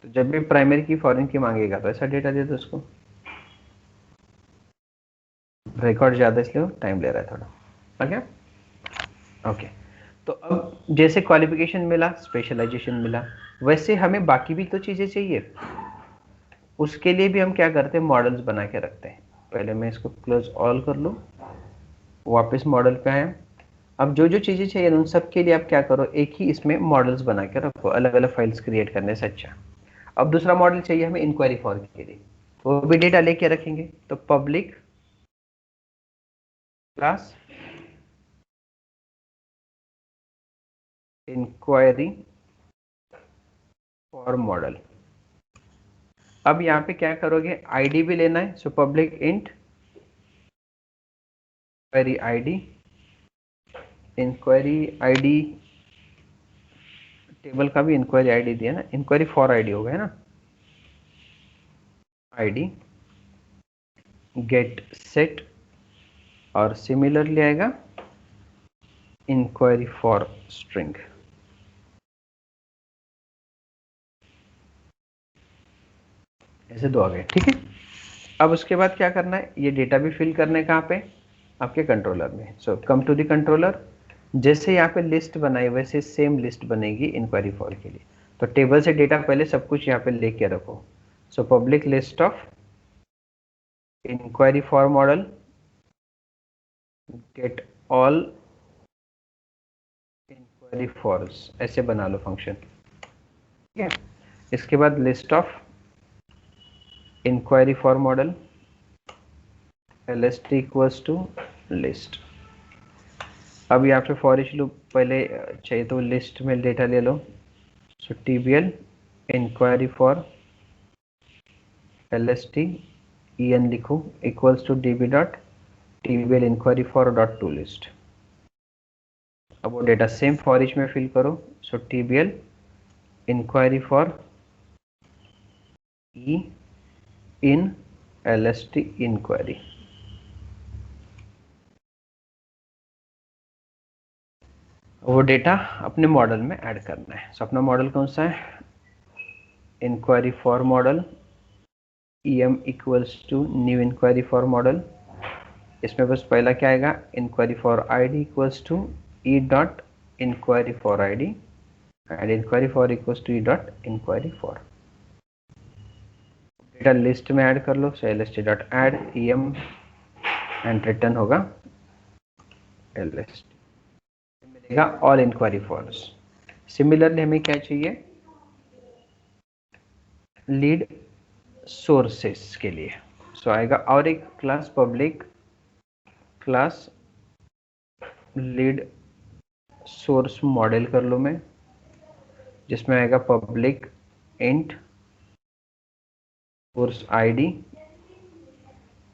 [SPEAKER 1] तो जब भी प्राइमरी की फॉरेन की मांगेगा तो ऐसा डेटा दे दो उसको, रिकॉर्ड ज़्यादा इसलिए टाइम ले रहा है थोड़ा, ओके ओके। तो अब जैसे क्वालिफिकेशन मिला, स्पेशलाइजेशन मिला, वैसे हमें बाकी भी तो चीज़ें चाहिए, उसके लिए भी हम क्या करते हैं, मॉडल्स बना के रखते हैं। पहले मैं इसको क्लोज ऑल कर लूँ, वापस मॉडल पे आए। अब जो जो चीज़ें चाहिए उन सब के लिए आप क्या करो, एक ही इसमें मॉडल्स बना के रखो, अलग अलग फाइल्स क्रिएट करने से अच्छा। अब दूसरा मॉडल चाहिए हमें इंक्वायरी फॉर के लिए, वो भी डेटा लेके रखेंगे, तो public class inquiry for model. अब यहाँ पे क्या करोगे, आईडी भी लेना है, so public int query ID, inquiry ID table का भी इंक्वायरी आईडी दिया ना, इंक्वायरी फॉर आईडी होगा है ना, आईडी गेट सेट, और सिमिलरली आएगा इंक्वायरी फॉर स्ट्रिंग। ऐसे दो आ गए, ठीक है। अब उसके बाद क्या करना है, ये डेटा भी फिल करना है कहाँ पे, आपके कंट्रोलर में। सो कम टू द कंट्रोलर, जैसे यहाँ पे लिस्ट बनाई वैसे सेम लिस्ट बनेगी इंक्वायरी फॉर के लिए। तो टेबल से डेटा पहले सब कुछ यहाँ पे लेके रखो। So public list of inquiry for model get all inquiry fors, ऐसे बना लो फंक्शन, ठीक है। इसके बाद list of inquiry for model lst equals to list. अब यहाँ पे फॉर इच लूप पहले चाहिए तो लिस्ट में डेटा ले लो। So tbl inquiry for lst en लिखो equals to db dot tbl inquiry for dot to list. अब वो डेटा सेम फॉर इच में फिल करो। So tbl inquiry for e in lst enquiry. वो data अपने model में add करना है। सो अपना मॉडल कौन सा है, enquiry for model em equals to new enquiry for model. इसमें बस पहला क्या आएगा, enquiry for id equals to e dot enquiry for id and enquiry for equals to e dot enquiry for. Data list में add कर लो। So lst dot add em and return होगा lst, मिलेगा ऑल इंक्वायरी फॉर्स। सिमिलरली हमें क्या चाहिए, lead sources के लिए। सो आएगा और एक class public class lead source model कर लो मैं, जिसमें आएगा public int source ID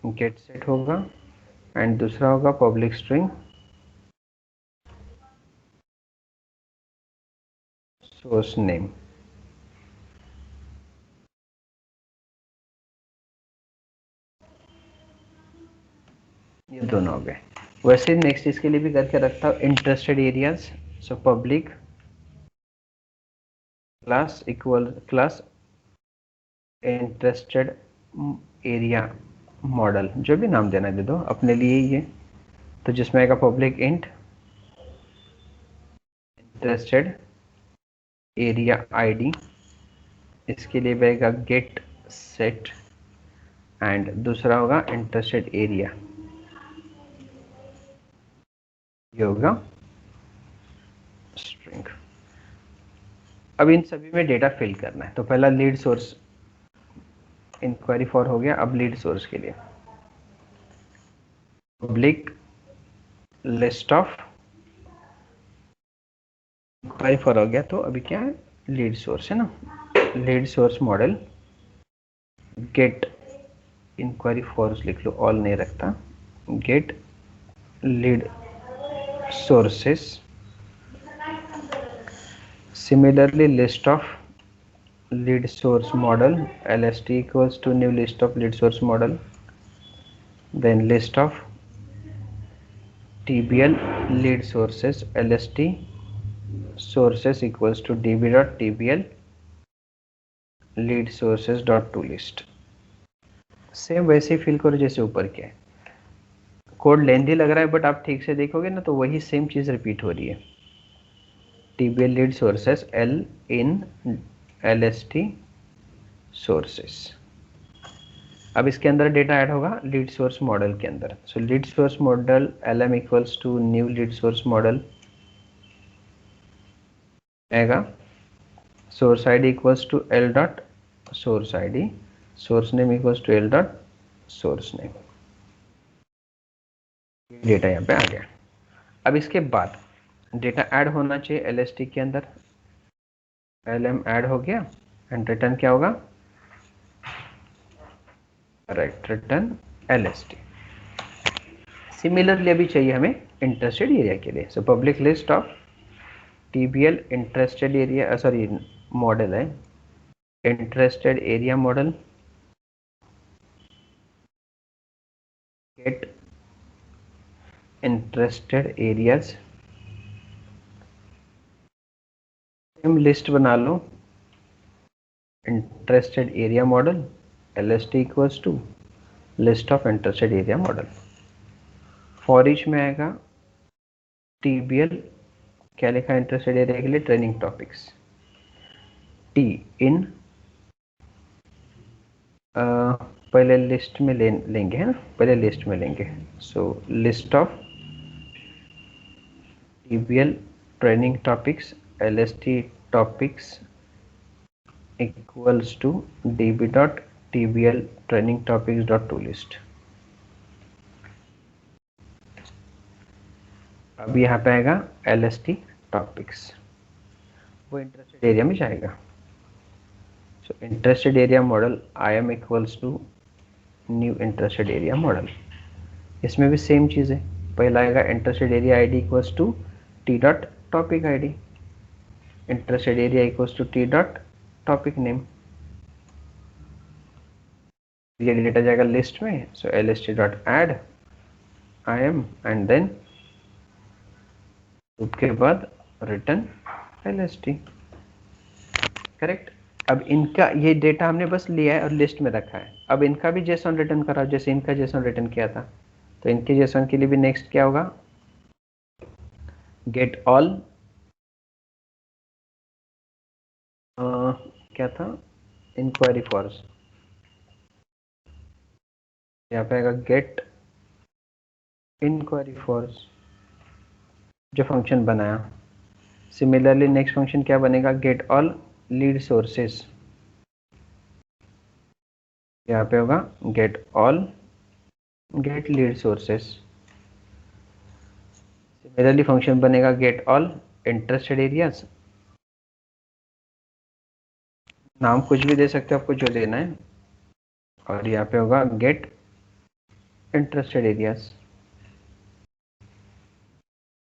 [SPEAKER 1] get set होगा एंड दूसरा होगा पब्लिक स्ट्रिंग सोर्स नेम। ये दोनों हो गए। वैसे नेक्स्ट इसके लिए भी करके रखता हूँ interested areas. So public class equal class interested area model, जो भी नाम देना दे दो अपने लिए ये। तो जिसमें आएगा public int interested area ID, इसके लिए आएगा गेट सेट एंड दूसरा होगा इंटरेस्टेड एरिया, ये होगा स्ट्रिंग। अब इन सभी में डेटा फिल करना है। तो पहला लीड सोर्स इंक्वायरी फॉर हो गया। अब लीड सोर्स के लिए public list of inquiry for हो गया। तो अभी क्या है, लीड सोर्स है ना, lead source model get enquiry fors लिख लो, ऑल नहीं रखता, get lead sources. Similarly list of lead source model lst equals to new list of lead source model, then list of tbl lead sources lst sources equals to db dot tbl lead sources dot to list। Same वैसे ही fill करो जैसे ऊपर के है। Code lengthy लग रहा है but आप ठीक से देखोगे ना तो वही सेम चीज रिपीट हो रही है। tbl lead sources l in lst sources। अब इसके अंदर डेटा ऐड होगा लीड सोर्स मॉडल के अंदर। So lead source model lm equals to new lead source model आएगा, source ID equals to l dot source ID, source name equals to l dot source name. Data यहाँ पे आ गया। अब इसके बाद data add होना चाहिए lst के अंदर, lm ऐड हो गया एंड रिटर्न क्या होगा, राइट, रिटर्न lst। सिमिलरली अभी चाहिए हमें इंटरेस्टेड एरिया के लिए। So public list of TBL interested area, sorry model है interested area model, get interested areas, same list बना लो, interested area model LST equals to list of interested area model. For each में आएगा TBL, क्या लिखा है interested area के लिए, ट्रेनिंग टॉपिक्स, T इन पहले लिस्ट में लेंगे है ना, पहले लिस्ट में लेंगे। So list of TBL training topics LST topics equals to db dot TBL training topics dot to list. अब यहाँ पे आएगा LST टॉपिक्स, वो इंटरेस्टेड एरिया में जाएगा। So interested area model IM equals to new interested area model. इसमें भी same चीज़ है, पहला आएगा interested area ID equals to T dot topic ID, interested area equals to T dot topic name. ये data जाएगा लिस्ट में। So LST dot add IM and then उसके बाद रिटर्न LST। करेक्ट। अब इनका ये डेटा हमने बस लिया है और लिस्ट में रखा है। अब इनका भी जेसन रिटर्न करा, जैसे इनका जेसन रिटर्न किया था, तो इनके जेसन के लिए भी नेक्स्ट क्या होगा, गेट ऑल, क्या था, इंक्वायरी फॉर्स, यहाँ पे आएगा गेट इंक्वायरी फॉर्स, जो फंक्शन बनाया। सिमिलरली नेक्स्ट फंक्शन क्या बनेगा, गेट ऑल लीड सोर्सेस, यहाँ पे होगा get all get lead sources. Similarly function बनेगा गेट ऑल इंटरेस्टेड एरियाज, नाम कुछ भी दे सकते हो आपको जो देना है, और यहाँ पे होगा गेट इंटरेस्टेड एरियाज।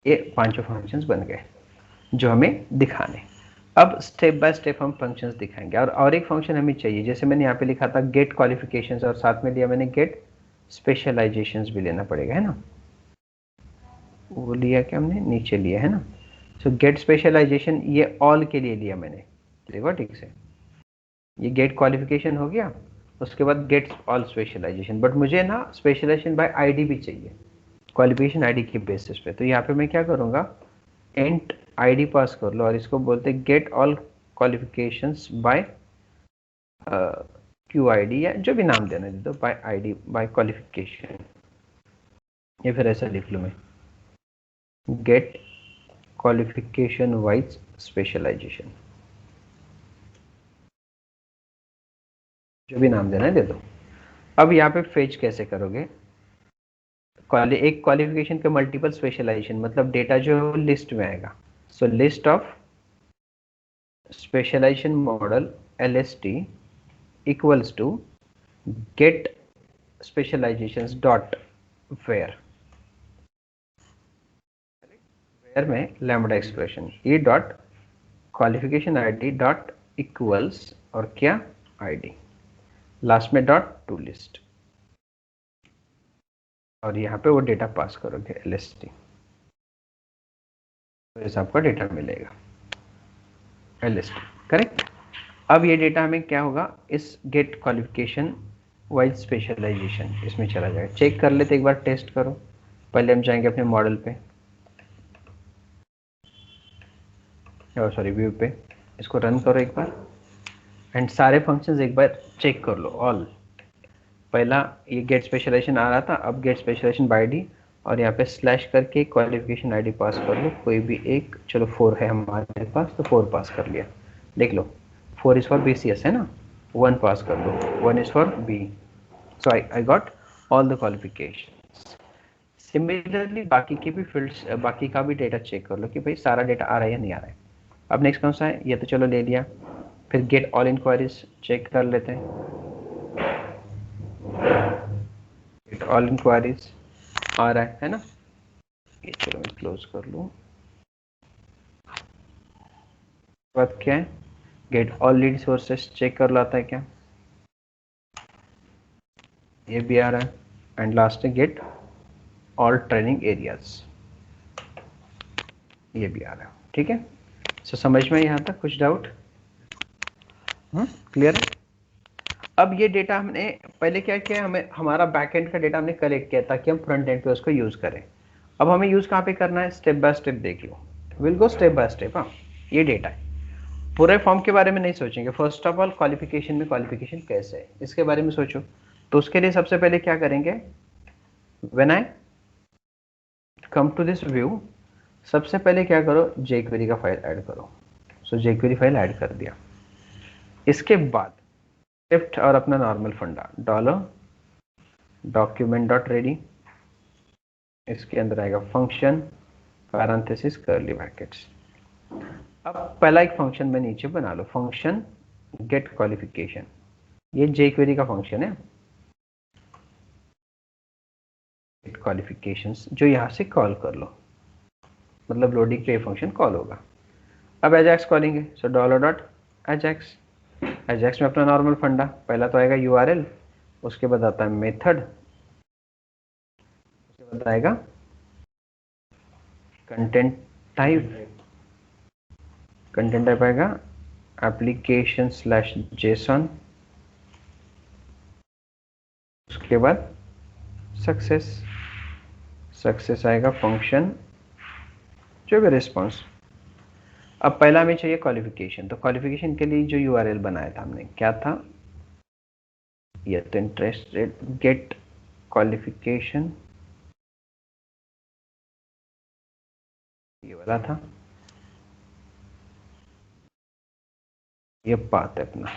[SPEAKER 1] ये पांचों फंक्शंस बन गए जो हमें दिखाने। अब स्टेप बाय स्टेप हम फंक्शंस दिखाएंगे। और एक फंक्शन हमें चाहिए, जैसे मैंने यहाँ पे लिखा था गेट क्वालिफिकेशंस, और साथ में लिया मैंने गेट स्पेशलाइजेशंस भी लेना पड़ेगा, है ना, वो लिया क्या हमने, नीचे लिया है ना। सो गेट स्पेशलाइजेशन ये ऑल के लिए लिया मैंने, देखो ठीक से, ये गेट क्वालिफिकेशन हो गया, उसके बाद गेट ऑल स्पेशलाइजेशन। बट मुझे ना स्पेशलाइजेशन बाय आईडी भी चाहिए, क्वालिफिकेशन आईडी के बेसिस पे। तो यहाँ पे मैं क्या करूँगा, एंट आईडी पास कर लो, और इसको बोलते हैं get all qualifications by QID, या जो भी नाम देना दे दो, बाय आईडी बाय क्वालिफिकेशन, या फिर ऐसा लिख लूँ मैं, गेट क्वालिफिकेशन वाइज स्पेशलाइजेशन, जो भी नाम देना है दे दो। अब यहाँ पे फेच कैसे करोगे, एक क्वालिफिकेशन के मल्टीपल स्पेशलाइजेशन, मतलब डेटा जो लिस्ट में आएगा। So list of specialisation model LST equals to get specializations dot where, where में lambda expression E dot qualification ID dot equals, और क्या, आईडी, लास्ट में डॉट टू लिस्ट, और यहाँ पे वो डेटा पास करोगे LST, तो ऐसा आपका डेटा मिलेगा LST। करेक्ट। अब ये डेटा हमें क्या होगा, इस गेट क्वालिफिकेशन वाइज स्पेशलाइजेशन इसमें चला जाएगा। चेक कर लेते एक बार, टेस्ट करो। पहले हम जाएंगे अपने मॉडल पे, सॉरी व्यू पे, इसको रन करो एक बार, एंड सारे फंक्शंस एक बार चेक कर लो ऑल। पहला ये गेट स्पेशलाइजेशन आ रहा था, अब गेट स्पेशलाइजेशन बाय डी, और यहाँ पे स्लैश करके क्वालिफिकेशन आईडी पास कर लो, कोई भी एक, चलो 4 है हमारे पास, तो 4 पास कर लिया। देख लो 4 इज फॉर BCS है ना, 1 पास कर दो, 1 is for B, so I got all the qualification. Similarly बाकी की भी फील्ड्स, बाकी का भी डेटा चेक कर लो कि भाई सारा डेटा आ रहा है या नहीं आ रहा है। अब नेक्स्ट कौन सा है, ये तो चलो ले लिया, फिर गेट ऑल इंक्वायरीज चेक कर लेते हैं, गेट ऑल इंक्वायरीज, आ रहा है ना। ये चलो मैं क्लोज कर लूँ। बात क्या है, get all lead sources check कर लाता है क्या, ये भी आ रहा है। एंड लास्ट है गेट ऑल ट्रेनिंग एरियाज, ये भी आ रहा है। ठीक है, सो समझ में यहाँ तक कुछ डाउट? क्लियर है। अब ये डेटा हमने पहले क्या किया, हमें हमारा बैकएंड का डेटा हमने कलेक्ट किया ताकि हम फ्रंट एंड पे उसको यूज करें। अब हमें यूज कहाँ पे करना है, स्टेप बाय स्टेप देख लो। Will go step by step. हाँ, ये डेटा है, पूरे फॉर्म के बारे में नहीं सोचेंगे। फर्स्ट ऑफ ऑल क्वालिफिकेशन में क्वालिफिकेशन कैसे है इसके बारे में सोचो। तो उसके लिए सबसे पहले क्या करेंगे, when I come to this view, सबसे पहले क्या करो, jQuery का फाइल ऐड करो। सो jQuery फाइल ऐड कर दिया। इसके बाद स्क्रिप्ट और अपना नॉर्मल फंडा, डॉलर डॉक्यूमेंट डॉट रेडी, इसके अंदर आएगा फंक्शन पैरेंथेसिस कर्ली ब्रैकेट्स। अब पहला एक फंक्शन में नीचे बना लो, फंक्शन गेट क्वालिफिकेशन, ये jQuery का फंक्शन है, गेट क्वालिफिकेशंस, जो यहाँ से कॉल कर लो, मतलब लोडिंग पे फंक्शन कॉल होगा। अब एजाक्स कॉलेंगे, सो डॉलर डॉट एजाक्स, एजाक्स में अपना नॉर्मल फंडा, पहला तो आएगा यूआरएल, उसके बाद आता है मेथड, उसके बाद आएगा कंटेंट टाइप, कंटेंट टाइप आएगा एप्लीकेशन स्लैश जेसन, उसके बाद सक्सेस, सक्सेस आएगा फंक्शन जो भी रिस्पॉन्स। अब पहला हमें चाहिए क्वालिफिकेशन, तो क्वालिफिकेशन के लिए जो यूआरएल बनाया था हमने क्या था, ये तो इंटरेस्टेड गेट क्वालिफिकेशन, ये वाला था, ये पाथ है अपना,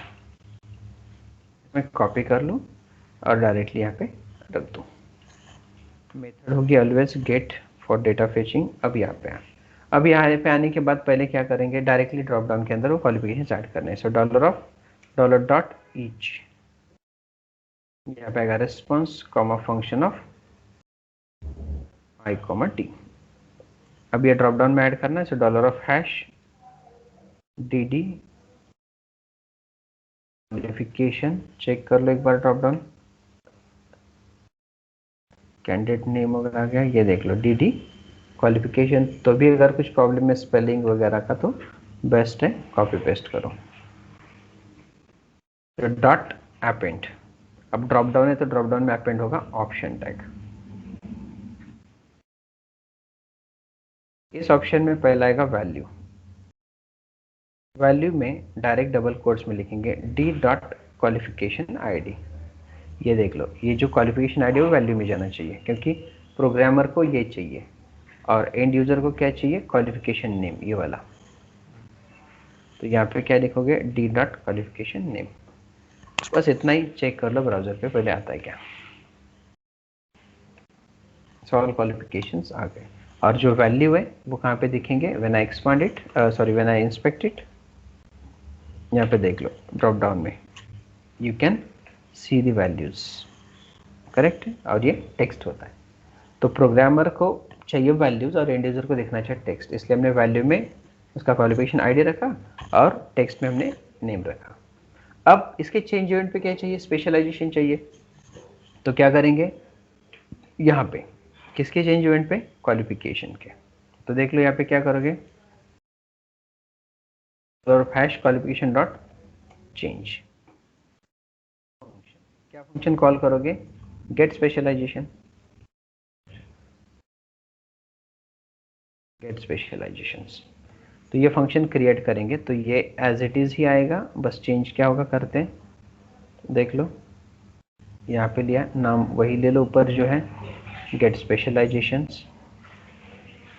[SPEAKER 1] मैं कॉपी कर लूँ और डायरेक्टली यहाँ पे रख दूँ। मेथड होगी always get for data fetching. अब यहाँ पे अब यहाँ पे आने के बाद पहले क्या करेंगे, डायरेक्टली ड्रॉप डाउन के अंदर वो क्वालिफिकेशन ऐड करने हैं। So dollar of dollar dot each, यहाँ पे आएगा response comma function of I comma T. अब ये ड्रॉप डाउन में ऐड करना है, so dollar of hash D D qualification, check कर लो एक बार ड्रॉप डाउन, कैंडिडेट नेम वगैरह आ गया, ये देख लो डी डी क्वालिफिकेशन। तो भी अगर कुछ प्रॉब्लम है स्पेलिंग वगैरह का तो बेस्ट है कॉपी पेस्ट करो। तो डॉट अपेंड, अब ड्रॉप डाउन है तो ड्रॉप डाउन में अपेंड होगा ऑप्शन टैग। इस ऑप्शन में पहला आएगा वैल्यू, वैल्यू में डायरेक्ट डबल कोट्स में लिखेंगे डी डॉट क्वालिफिकेशन आईडी। ये देख लो, ये जो क्वालिफिकेशन आईडी है वो वैल्यू में जाना चाहिए क्योंकि प्रोग्रामर को ये चाहिए और एंड यूजर को क्या चाहिए, क्वालिफिकेशन नेम, ये वाला। तो यहाँ पे क्या लिखोगे, डी डॉट क्वालिफिकेशन नेम। बस इतना ही चेक कर लो ब्राउजर पे पहले आता है क्या। सॉल्व क्वालिफिकेशंस आ गए और जो वैल्यू है वो कहाँ पे दिखेंगे, when I expand it, sorry when I inspect it, यहाँ पे देख लो ड्रॉप डाउन में you can see the values, correct है, और ये टेक्स्ट होता है। तो प्रोग्रामर को चाहिए वैल्यूज और एंड यूजर को देखना चाहिए टेक्स्ट, इसलिए हमने वैल्यू में उसका क्वालिफिकेशन आईडी रखा और टेक्स्ट में हमने नेम रखा। अब इसके चेंज इवेंट पे क्या चाहिए, स्पेशलाइजेशन चाहिए। तो क्या करेंगे, यहाँ पे किसके चेंज इवेंट पे, क्वालिफिकेशन के। तो देख लो यहाँ पे क्या करोगे, और हैश क्वालिफिकेशन डॉट चेंज, क्या फंक्शन कॉल करोगे, गेट स्पेशलाइजेशन, गेट स्पेशलाइजेशंस। तो ये फंक्शन क्रिएट करेंगे तो ये एज इट इज़ ही आएगा, बस चेंज क्या होगा करते हैं, देख लो यहाँ पे लिया नाम वही ले लो, ऊपर जो है गेट स्पेशलाइजेशंस,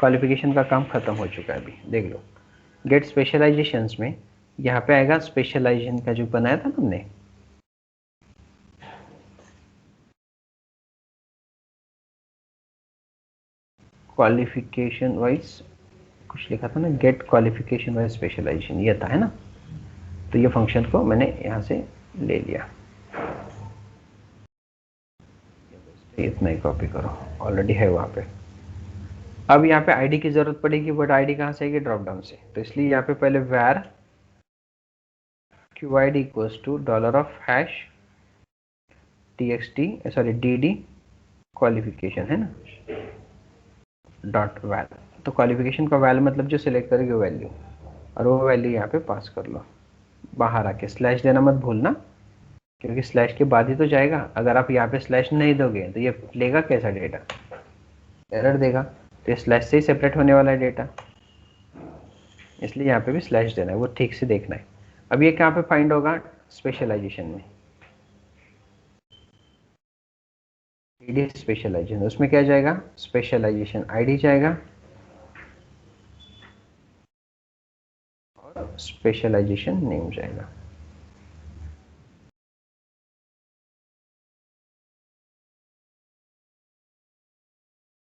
[SPEAKER 1] क्वालिफिकेशन का काम खत्म हो चुका है अभी, देख लो गेट स्पेशलाइजेशंस में यहाँ पे आएगा स्पेशलाइजेशन का जो बनाया था ना हमने, क्वालिफिकेशन वाइज कुछ लिखा था ना, गेट क्वालिफिकेशन वाइज स्पेशलाइजेशन, ये था है ना। तो ये फंक्शन को मैंने यहाँ से ले लिया, इतना ही कॉपी करो, ऑलरेडी है वहाँ पे। अब यहाँ पे आईडी की जरूरत पड़ेगी, बट आईडी कहाँ से आएगी, ड्रॉप डाउन से। तो इसलिए यहाँ पे पहले var qid equals to $hash txt sorry dd qualification है ना, डॉट वैल। तो क्वालिफिकेशन का वैल मतलब जो सिलेक्ट करेगी वैल्यू, और वो वैल्यू यहाँ पे पास कर लो। बाहर आके स्लैश देना मत भूलना, क्योंकि स्लैश के बाद ही तो जाएगा। अगर आप यहाँ पे स्लैश नहीं दोगे तो ये लेगा कैसा डेटा, एरर देगा। तो ये स्लैश से ही सेपरेट होने वाला है डेटा, इसलिए यहाँ पे भी स्लैश देना है, वो ठीक से देखना है। अब ये कहाँ पे फाइंड होगा, स्पेशलाइजेशन में, ईडी स्पेशलाइजेशन। उसमें क्या जाएगा, स्पेशलाइजेशन आईडी जाएगा और स्पेशलाइजेशन नेम जाएगा।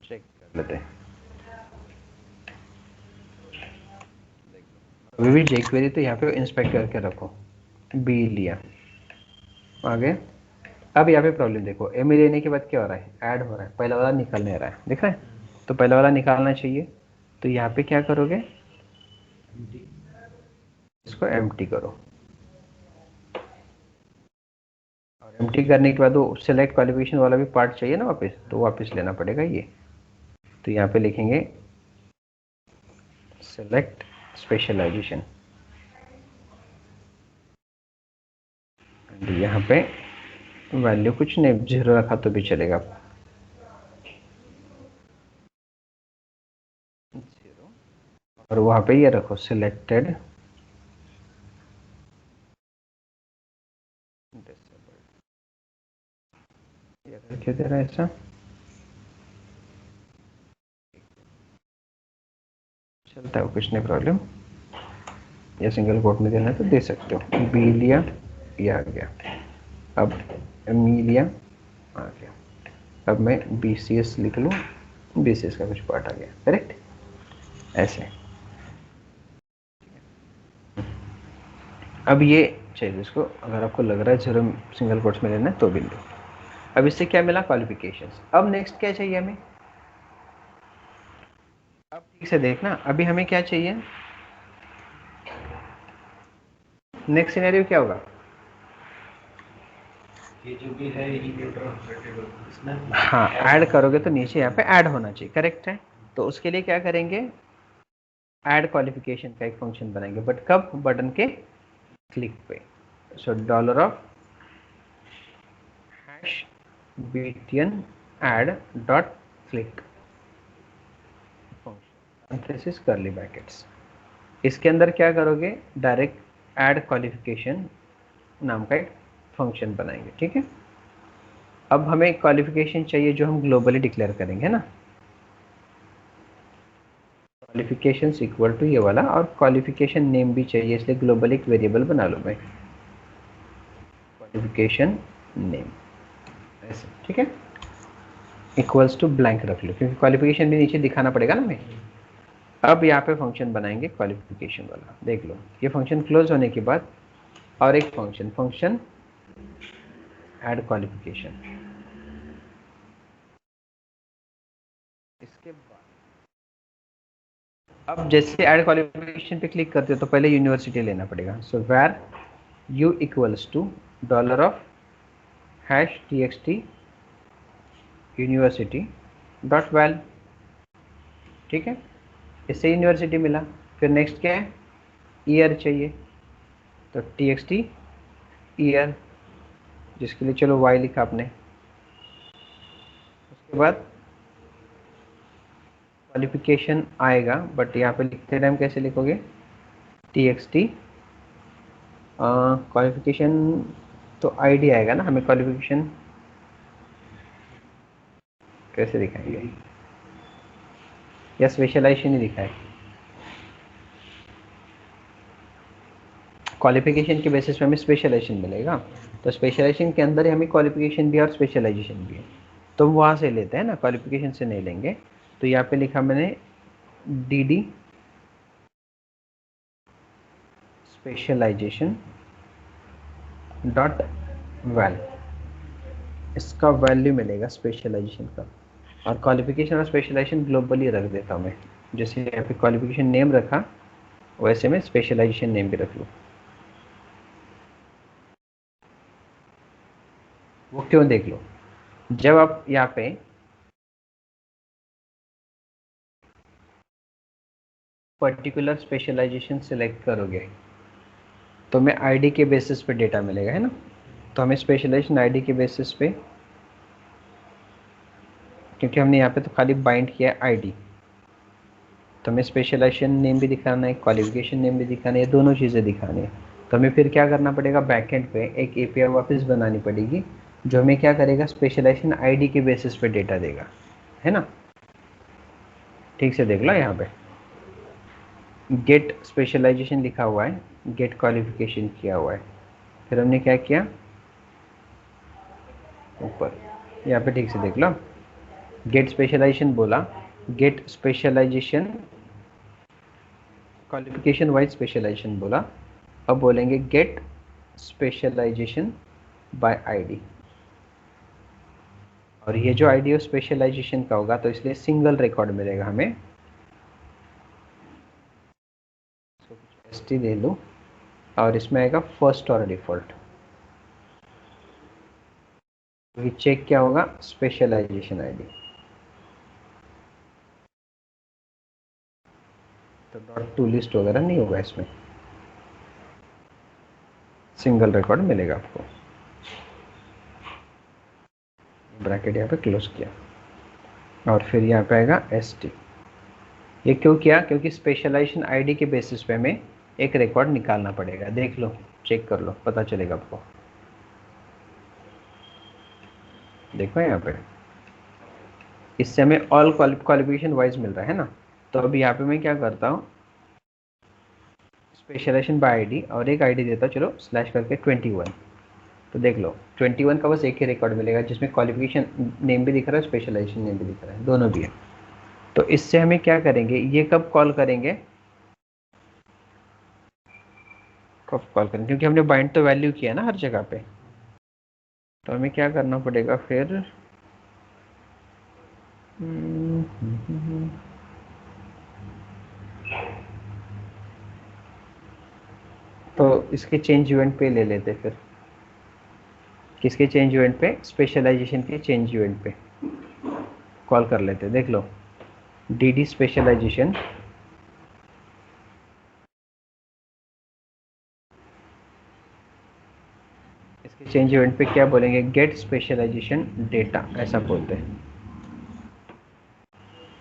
[SPEAKER 1] चेक कर लेते हैं। अभी भी jQuery तो यहाँ पे इंस्पेक्ट करके रखो, बी लिया आगे। अब यहाँ पे प्रॉब्लम देखो, एम लेने के बाद क्या हो रहा है, ऐड हो रहा है, पहला वाला निकल नहीं रहा है, दिख रहा है। तो पहला वाला निकालना चाहिए, तो यहाँ पे क्या करोगे, इसको एम्प्टी करो, और एम्प्टी करने के बाद वो सिलेक्ट क्वालिफिकेशन वाला भी पार्ट चाहिए ना वापस, तो वापस लेना पड़ेगा ये। तो यहाँ पे लिखेंगे सेलेक्ट स्पेशलाइजेशन, यहाँ पे वैल्यू कुछ नहीं, 0 रखा तो भी चलेगा, 0। और वहाँ पे ये रखो सिलेक्टेड क्या दे रहा है ऐसा, चलता है कुछ नहीं प्रॉब्लम। या सिंगल कोट में देना है तो दे सकते हो, बी लिया, ये आ गया। अब मी लिया, आ गया। अब मैं BCS लिख लूँ, BCS का कुछ पार्ट आ गया, करेक्ट, ऐसे। अब ये चाहिए इसको, अगर आपको लग रहा है 0 सिंगल कोट्स में लेना है तो भी लो। अब इससे क्या मिला, क्वालिफिकेशंस। अब नेक्स्ट क्या चाहिए हमें, अब ठीक से देखना, अभी हमें क्या चाहिए, नेक्स्ट सिनेरियो क्या होगा,
[SPEAKER 2] ये जो भी है इसमें
[SPEAKER 1] हाँ ऐड करोगे तो नीचे यहाँ पे ऐड होना चाहिए, करेक्ट है। तो उसके लिए क्या करेंगे, ऐड क्वालिफिकेशन का एक फंक्शन बनाएंगे, बट कब, बटन के क्लिक पे। So $hash btn add dot click function curly brackets. इसके अंदर क्या करोगे, डायरेक्ट ऐड क्वालिफिकेशन नाम का एक फंक्शन बनाएंगे, ठीक है। अब हमें क्वालिफिकेशन चाहिए जो हम ग्लोबली डिक्लेयर करेंगे ना, क्वालिफिकेशन इक्वल टू ये वाला, और क्वालिफिकेशन नेम भी चाहिए, इसलिए ग्लोबल एक वेरिएबल बना लो मैं, क्वालिफिकेशन नेम ऐसे, ठीक है। इक्वल्स टू ब्लैंक रख लो, क्योंकि क्वालिफिकेशन भी नीचे दिखाना पड़ेगा ना हमें। अब यहाँ पे फंक्शन बनाएंगे क्वालिफिकेशन वाला, देख लो ये फंक्शन क्लोज होने के बाद, और एक फंक्शन ऐड क्वालिफिकेशन। इसके बाद अब जैसे ऐड क्वालिफिकेशन पे क्लिक करते हो तो पहले यूनिवर्सिटी लेना पड़ेगा। So where u equals to $hash txt university dot val, ठीक है। इससे यूनिवर्सिटी मिला। फिर नेक्स्ट क्या है, ईयर चाहिए, तो txt ईयर, जिसके लिए चलो y लिखा आपने। उसके बाद क्वालिफिकेशन आएगा, बट यहाँ पे लिखते टाइम कैसे लिखोगे, txt क्वालिफिकेशन तो आईडी आएगा ना, हमें क्वालिफिकेशन कैसे दिखाएंगे, या स्पेशलाइजेशन ही दिखाए, क्वालिफिकेशन के बेसिस पे हमें स्पेशलाइजेशन मिलेगा। तो स्पेशलाइजेशन के अंदर ही हमें क्वालिफिकेशन भी है और स्पेशलाइजेशन भी है, तो हम वहाँ से लेते हैं ना, क्वालिफिकेशन से नहीं लेंगे। तो यहाँ पे लिखा मैंने dd स्पेशलाइजेशन डॉट वैल, इसका वैल्यू मिलेगा स्पेशलाइजेशन का। और क्वालिफिकेशन और स्पेशलाइजेशन ग्लोबली रख देता हूँ मैं, जैसे यहाँ पे क्वालिफिकेशन नेम रखा वैसे मैं स्पेशलाइजेशन नेम भी रख लूँ। वो क्यों, देख लो, जब आप यहाँ पे पर्टिकुलर स्पेशलाइजेशन सिलेक्ट करोगे तो मैं आईडी के बेसिस पे डेटा मिलेगा, है ना। तो हमें स्पेशलाइजेशन आईडी के बेसिस पे, क्योंकि हमने यहाँ पे तो खाली बाइंड किया है आईडी, तो हमें स्पेशलाइजेशन नेम भी दिखाना है, क्वालिफिकेशन नेम भी दिखाना है, दोनों चीज़ें दिखानी है। तो हमें फिर क्या करना पड़ेगा, बैकएंड पे एक एपीआई वापस बनानी पड़ेगी जो हमें क्या करेगा, स्पेशलाइजेशन आईडी के बेसिस पे डेटा देगा, है ना। ठीक से देख लो, यहाँ पे गेट स्पेशलाइजेशन लिखा हुआ है, गेट क्वालिफिकेशन किया हुआ है, फिर हमने क्या किया, ऊपर यहाँ पे ठीक से देख लो, गेट स्पेशलाइजेशन बोला, get specialisation qualification wise specialisation बोला, अब बोलेंगे गेट स्पेशलाइजेशन बाय आईडी। और ये जो आईडी स्पेशलाइजेशन का होगा तो इसलिए सिंगल रिकॉर्ड मिलेगा हमें, एस टी दे लूँ, और इसमें आएगा फर्स्ट और डिफॉल्ट, तो चेक क्या होगा, स्पेशलाइजेशन आईडी, तो डॉट टू लिस्ट वगैरह नहीं होगा इसमें, सिंगल रिकॉर्ड मिलेगा आपको। ब्रैकेट यहाँ पे क्लोज किया और फिर यहाँ पे आएगा एस टी। ये क्यों किया, क्योंकि स्पेशलाइजेशन आईडी के बेसिस पे हमें एक रिकॉर्ड निकालना पड़ेगा। देख लो, चेक कर लो, पता चलेगा आपको। देखो यहाँ पे इससे हमें ऑल क्वालिफिकेशन वाइज मिल रहा है ना। तो अभी यहाँ पे मैं क्या करता हूँ, स्पेशलाइजेशन बाय आईडी और एक आईडी देता हूँ, चलो स्लैश करके 21। तो देख लो 21 का बस एक ही रिकॉर्ड मिलेगा जिसमें क्वालिफिकेशन नेम भी दिख रहा है, स्पेशलाइजेशन नेम भी दिख रहा है, दोनों भी है। तो इससे हमें क्या करेंगे, ये कब कॉल करेंगे, क्योंकि हमने बाइंड तो वैल्यू किया ना हर जगह पे। तो हमें क्या करना पड़ेगा फिर, तो इसके चेंज इवेंट पे ले लेते फिर, किसके चेंज इवेंट पे, स्पेशलाइजेशन के चेंज इवेंट पे कॉल कर लेते। देख लो डी डी स्पेशलाइजेशन, इसके चेंज इवेंट पे क्या बोलेंगे, गेट स्पेशलाइजेशन डेटा, ऐसा बोलते हैं।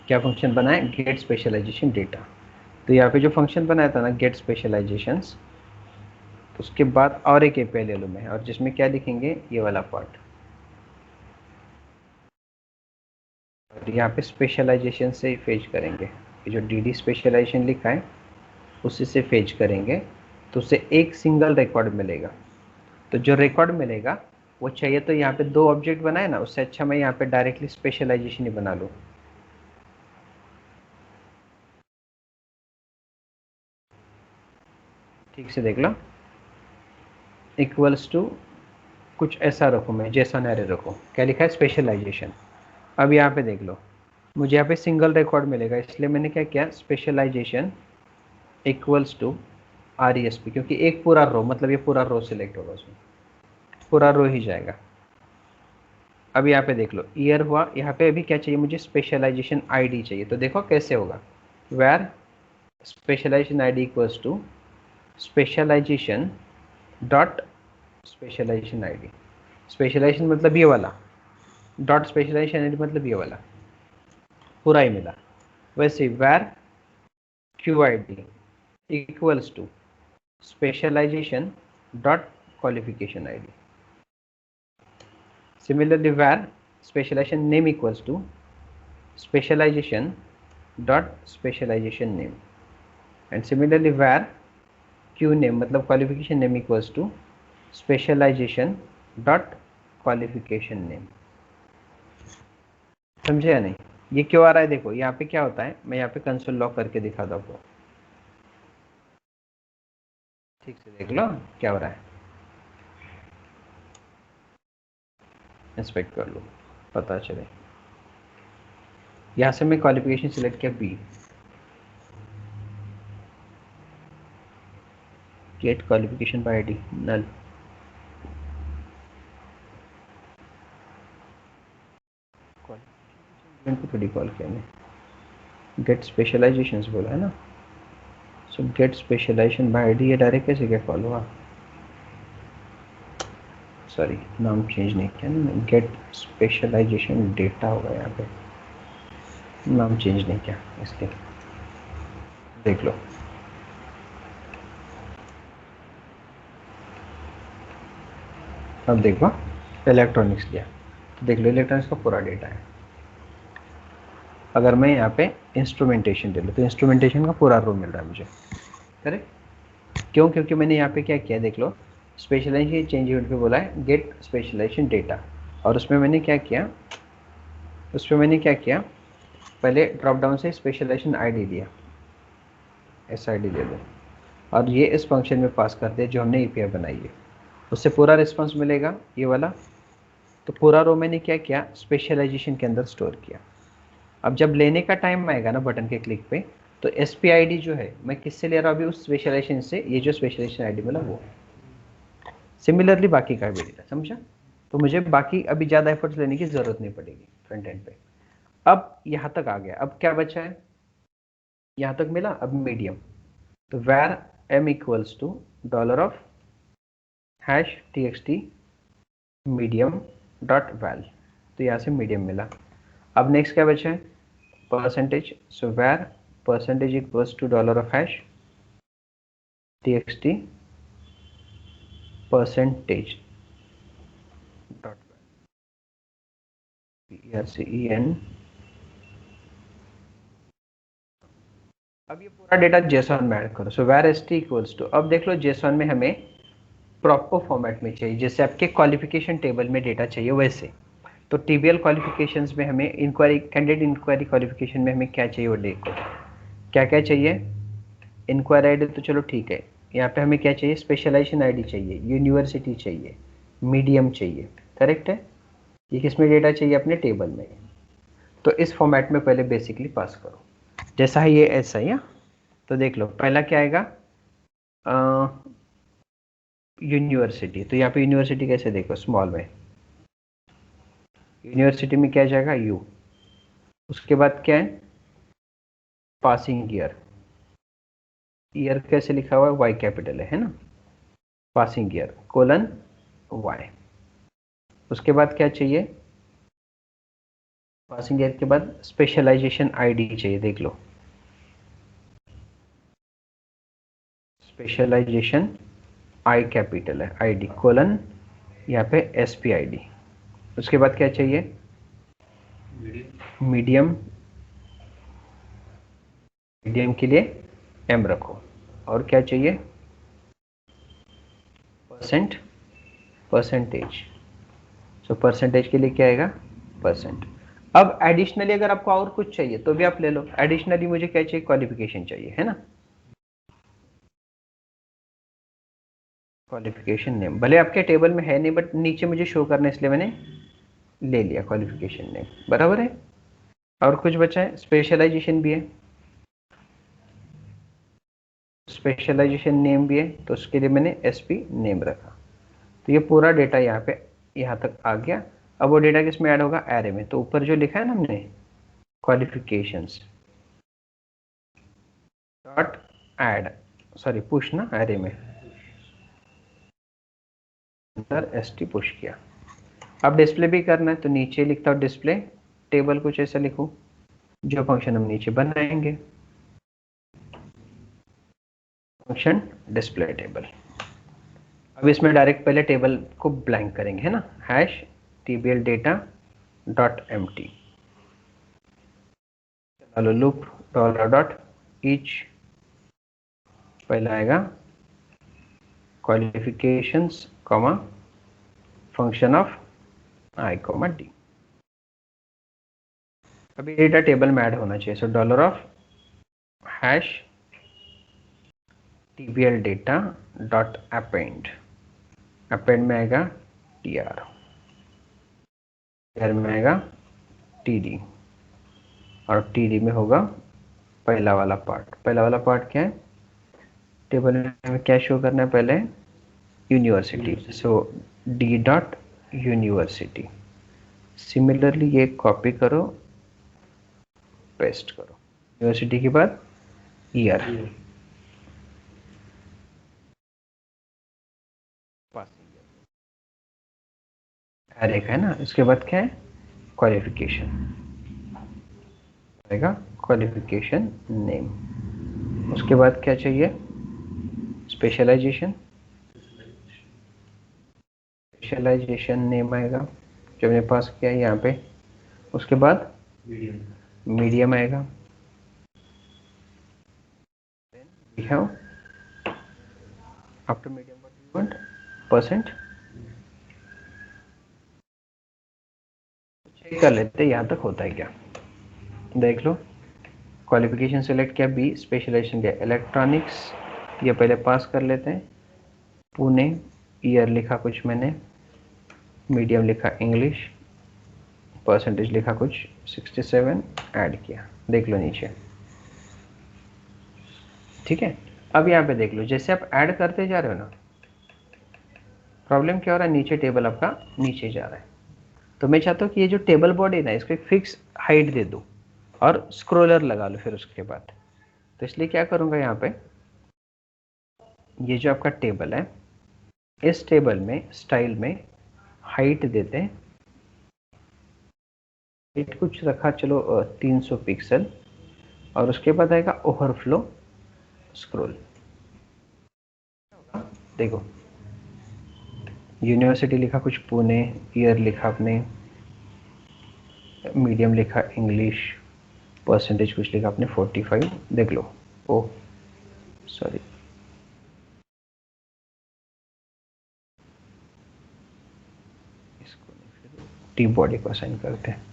[SPEAKER 1] क्या फंक्शन बनाए, गेट स्पेशलाइजेशन डेटा। तो यहाँ पे जो फंक्शन बनाया था ना गेट स्पेशलाइजेशंस, उसके बाद और एक एपीआई ले लूँ मैं, और जिसमें क्या लिखेंगे, ये वाला पार्ट, और यहाँ पे स्पेशलाइजेशन से फेच करेंगे। ये जो डी डी स्पेशलाइजेशन लिखा है उसी से फेच करेंगे, तो उससे एक सिंगल रिकॉर्ड मिलेगा। तो जो रिकॉर्ड मिलेगा वो चाहिए तो यहाँ पे दो ऑब्जेक्ट बनाए ना, उससे अच्छा मैं यहाँ पे डायरेक्टली स्पेशलाइजेशन ही बना लूँ। ठीक से देख लो, इक्वल्स टू कुछ ऐसा रखूँ मैं, जैसा नैरे रखूँ, क्या लिखा है, स्पेशलाइजेशन। अब यहाँ पे देख लो, मुझे यहाँ पे सिंगल रिकॉर्ड मिलेगा, इसलिए मैंने क्या किया, specialisation equals to R E S P, क्योंकि एक पूरा रो, मतलब ये पूरा रो सिलेक्ट होगा, उसमें पूरा रो ही जाएगा। अब यहाँ पे देख लो ईयर हुआ, यहाँ पे अभी क्या चाहिए मुझे, स्पेशलाइजेशन आईडी चाहिए। तो देखो कैसे होगा, where specialisation ID equals to specialisation dot specialisation ID, specialisation मतलब ये वाला, डॉट स्पेशलाइजेशन आईडी मतलब ये वाला, पूरा ही मिला। वैसे where Q I D equals to specialisation dot qualification ID. Similarly, where specialization name equals to specialization dot specialization name, and similarly where q name मतलब qualification name equals to specialization dot qualification name। समझे या नहीं, ये क्यों आ रहा है, देखो यहाँ पे क्या होता है, मैं यहाँ पे कंसोल लॉक करके दिखाता हूँ आपको, ठीक से देख लो क्या हो रहा है। इंस्पेक्ट कर लो, पता चले। यहाँ से मैं क्वालिफिकेशन सिलेक्ट किया B, get qualification by ID null, qualification को थोड़ी कॉल किया मैंने, गेट स्पेशलाइजेशंस बोला है ना। So get specialisation by ID, ये डायरेक्ट कैसे क्या कॉल हुआ, सॉरी नाम चेंज नहीं किया ना, गेट स्पेशलाइजेशन डेटा होगा यहाँ पे, नाम चेंज नहीं किया इसलिए। देख लो, अब देखो इलेक्ट्रॉनिक्स लिया तो देख लो इलेक्ट्रॉनिक्स का पूरा डेटा है। अगर मैं यहाँ पे इंस्ट्रूमेंटेशन दे लूँ तो इंस्ट्रूमेंटेशन का पूरा रो मिल रहा है मुझे, करेक्ट। क्यों, क्योंकि मैंने यहाँ पे क्या किया देख लो, स्पेशलाइजेशन चेंज इवेंट पे बोला है गेट स्पेशलाइजेशन डेटा, और उसमें मैंने क्या किया, पहले ड्रॉप डाउन से स्पेशलाइजेशन आईडी दिया, एस आई डी दे दो, और ये इस फंक्शन में पास कर दिया जो हमने एपीआई बनाई है, उससे पूरा रिस्पॉन्स मिलेगा ये वाला। तो पूरा रो मैंने क्या किया, स्पेशलाइजेशन के अंदर स्टोर किया। अब जब लेने का टाइम आएगा ना बटन के क्लिक पे, तो एस पी आई डी जो है मैं किससे ले रहा हूँ अभी, उस स्पेशलाइजेशन से, ये जो स्पेशलाइजेशन आई डी मिला वो। सिमिलरली बाकी का भी डेटा, समझा। तो मुझे बाकी अभी ज़्यादा एफर्ट्स लेने की ज़रूरत नहीं पड़ेगी फ्रंट एंड पे। अब यहाँ तक आ गया, अब क्या बचा है, यहाँ तक मिला, अब मीडियम। तो var m equals to dollar of hash txt medium dot val, तो यहाँ से मीडियम मिला। अब नेक्स्ट क्या बचा है, percentage, so var percentage equals to dollar of hash txt percentage dot percen। अब ये पूरा डेटा जेसॉन में ऐड करो, सो वैर एस टी इक्वल्स टू, अब देख लो जेसॉन में हमें प्रॉपर फॉर्मेट में चाहिए, जैसे आपके क्वालिफिकेशन टेबल में डेटा चाहिए वैसे। तो टीबीएल क्वालिफिकेशंस में हमें इंक्वायरी, कैंडिडेट इंक्वायरी क्वालिफिकेशन में हमें क्या चाहिए वो देखो, क्या क्या चाहिए। इंक्वायरी आईडी तो चलो ठीक है, यहाँ पे हमें क्या चाहिए, स्पेशलाइजेशन आईडी चाहिए, यूनिवर्सिटी चाहिए, मीडियम चाहिए, करेक्ट है। ये किस में डेटा चाहिए, अपने टेबल में। तो इस फॉर्मेट में पहले बेसिकली पास करो, जैसा है ये ऐसा ही। तो देख लो पहला क्या आएगा, यूनिवर्सिटी, तो यहाँ पे यूनिवर्सिटी कैसे देखो, स्मॉल में, यूनिवर्सिटी में क्या जाएगा यू, उसके बाद क्या है, पासिंग ईयर, ईयर कैसे लिखा हुआ है, वाई कैपिटल है ना, पासिंग ईयर कोलन वाई। उसके बाद क्या चाहिए, पासिंग ईयर के बाद स्पेशलाइजेशन आईडी चाहिए, देख लो स्पेशलाइजेशन आई कैपिटल है, आईडी कोलन यहाँ पे एस पी आई डी। उसके बाद क्या चाहिए, मीडियम, मीडियम के लिए एम रखो, और क्या चाहिए, परसेंटेज, सो परसेंटेज के लिए क्या आएगा, परसेंट। अब एडिशनली अगर आपको और कुछ चाहिए तो भी आप ले लो, एडिशनली मुझे क्या चाहिए, क्वालिफिकेशन चाहिए, है ना, क्वालिफिकेशन नेम भले आपके टेबल में है नहीं, बट नीचे मुझे शो करना इसलिए मैंने ले लिया क्वालिफिकेशन नेम, बराबर है। और कुछ बचा है, स्पेशलाइजेशन भी है, स्पेशलाइजेशन नेम भी है, तो उसके लिए मैंने एसपी नेम रखा। तो ये पूरा डेटा यहाँ पे यहाँ तक आ गया। अब वो डेटा किस में ऐड होगा, एरे में। तो ऊपर जो लिखा है ना हमने qualifications dot add, sorry push ना, एरे में अंदर एसटी पुश किया। अब डिस्प्ले भी करना है तो नीचे लिखता हूँ डिस्प्ले टेबल, कुछ ऐसा लिखूँ जो फंक्शन हम नीचे बनाएंगे, फंक्शन डिस्प्ले टेबल। अब इसमें डायरेक्ट पहले टेबल को ब्लैंक करेंगे, है ना, hash tbl data dot empty, चलो लूप डॉलर डॉट ईच, पहला आएगा qualifications comma function of I comma D. अभी डेटा टेबल में ऐड होना चाहिए, so dollar of hash tbl data dot append, append में आएगा tr, ईयर में आएगा टीडी, और टीडी में होगा पहला वाला पार्ट। पहला वाला पार्ट क्या है, टेबल में क्या शो करना है पहले, यूनिवर्सिटी, सो डी डॉट यूनिवर्सिटी। सिमिलरली ये कॉपी करो, पेस्ट करो, यूनिवर्सिटी के बाद ईयर, एक है ना। इसके बाद क्या है, क्वालिफिकेशन आएगा, क्वालिफिकेशन नेम। उसके बाद क्या चाहिए, स्पेशलाइजेशन, स्पेशलाइजेशन नेम आएगा जो हमने पास किया है यहाँ पे। उसके बाद मीडियम आएगा, we have after medium what do you want, percent. Check कर लेते हैं यहाँ तक होता है क्या, देख लो। क्वालिफिकेशन सेलेक्ट किया, बी, स्पेशलाइजेशन किया इलेक्ट्रॉनिक्स, ये पहले पास कर लेते हैं, पुणे, ईयर लिखा कुछ मैंने, मीडियम लिखा इंग्लिश, परसेंटेज लिखा कुछ 67, ऐड किया, देख लो नीचे, ठीक है। अब यहाँ पे देख लो, जैसे आप ऐड करते जा रहे हो ना, प्रॉब्लम क्या हो रहा है, नीचे टेबल आपका नीचे जा रहा है। तो मैं चाहता हूँ कि ये जो टेबल बॉडी ना, इसको एक फिक्स हाइट दे दो और स्क्रोलर लगा लो फिर उसके बाद। तो इसलिए क्या करूँगा, यहाँ पे ये जो आपका टेबल है, इस टेबल में स्टाइल में हाइट देते हैं, हाइट कुछ रखा चलो 300 पिक्सल, और उसके बाद आएगा ओवरफ्लो स्क्रॉल। देखो यूनिवर्सिटी लिखा कुछ पुणे, ईयर लिखा आपने, मीडियम लिखा इंग्लिश, परसेंटेज कुछ लिखा आपने 45, देख लो। ओ सॉरी, इसको टी बॉडी को असाइन करते हैं।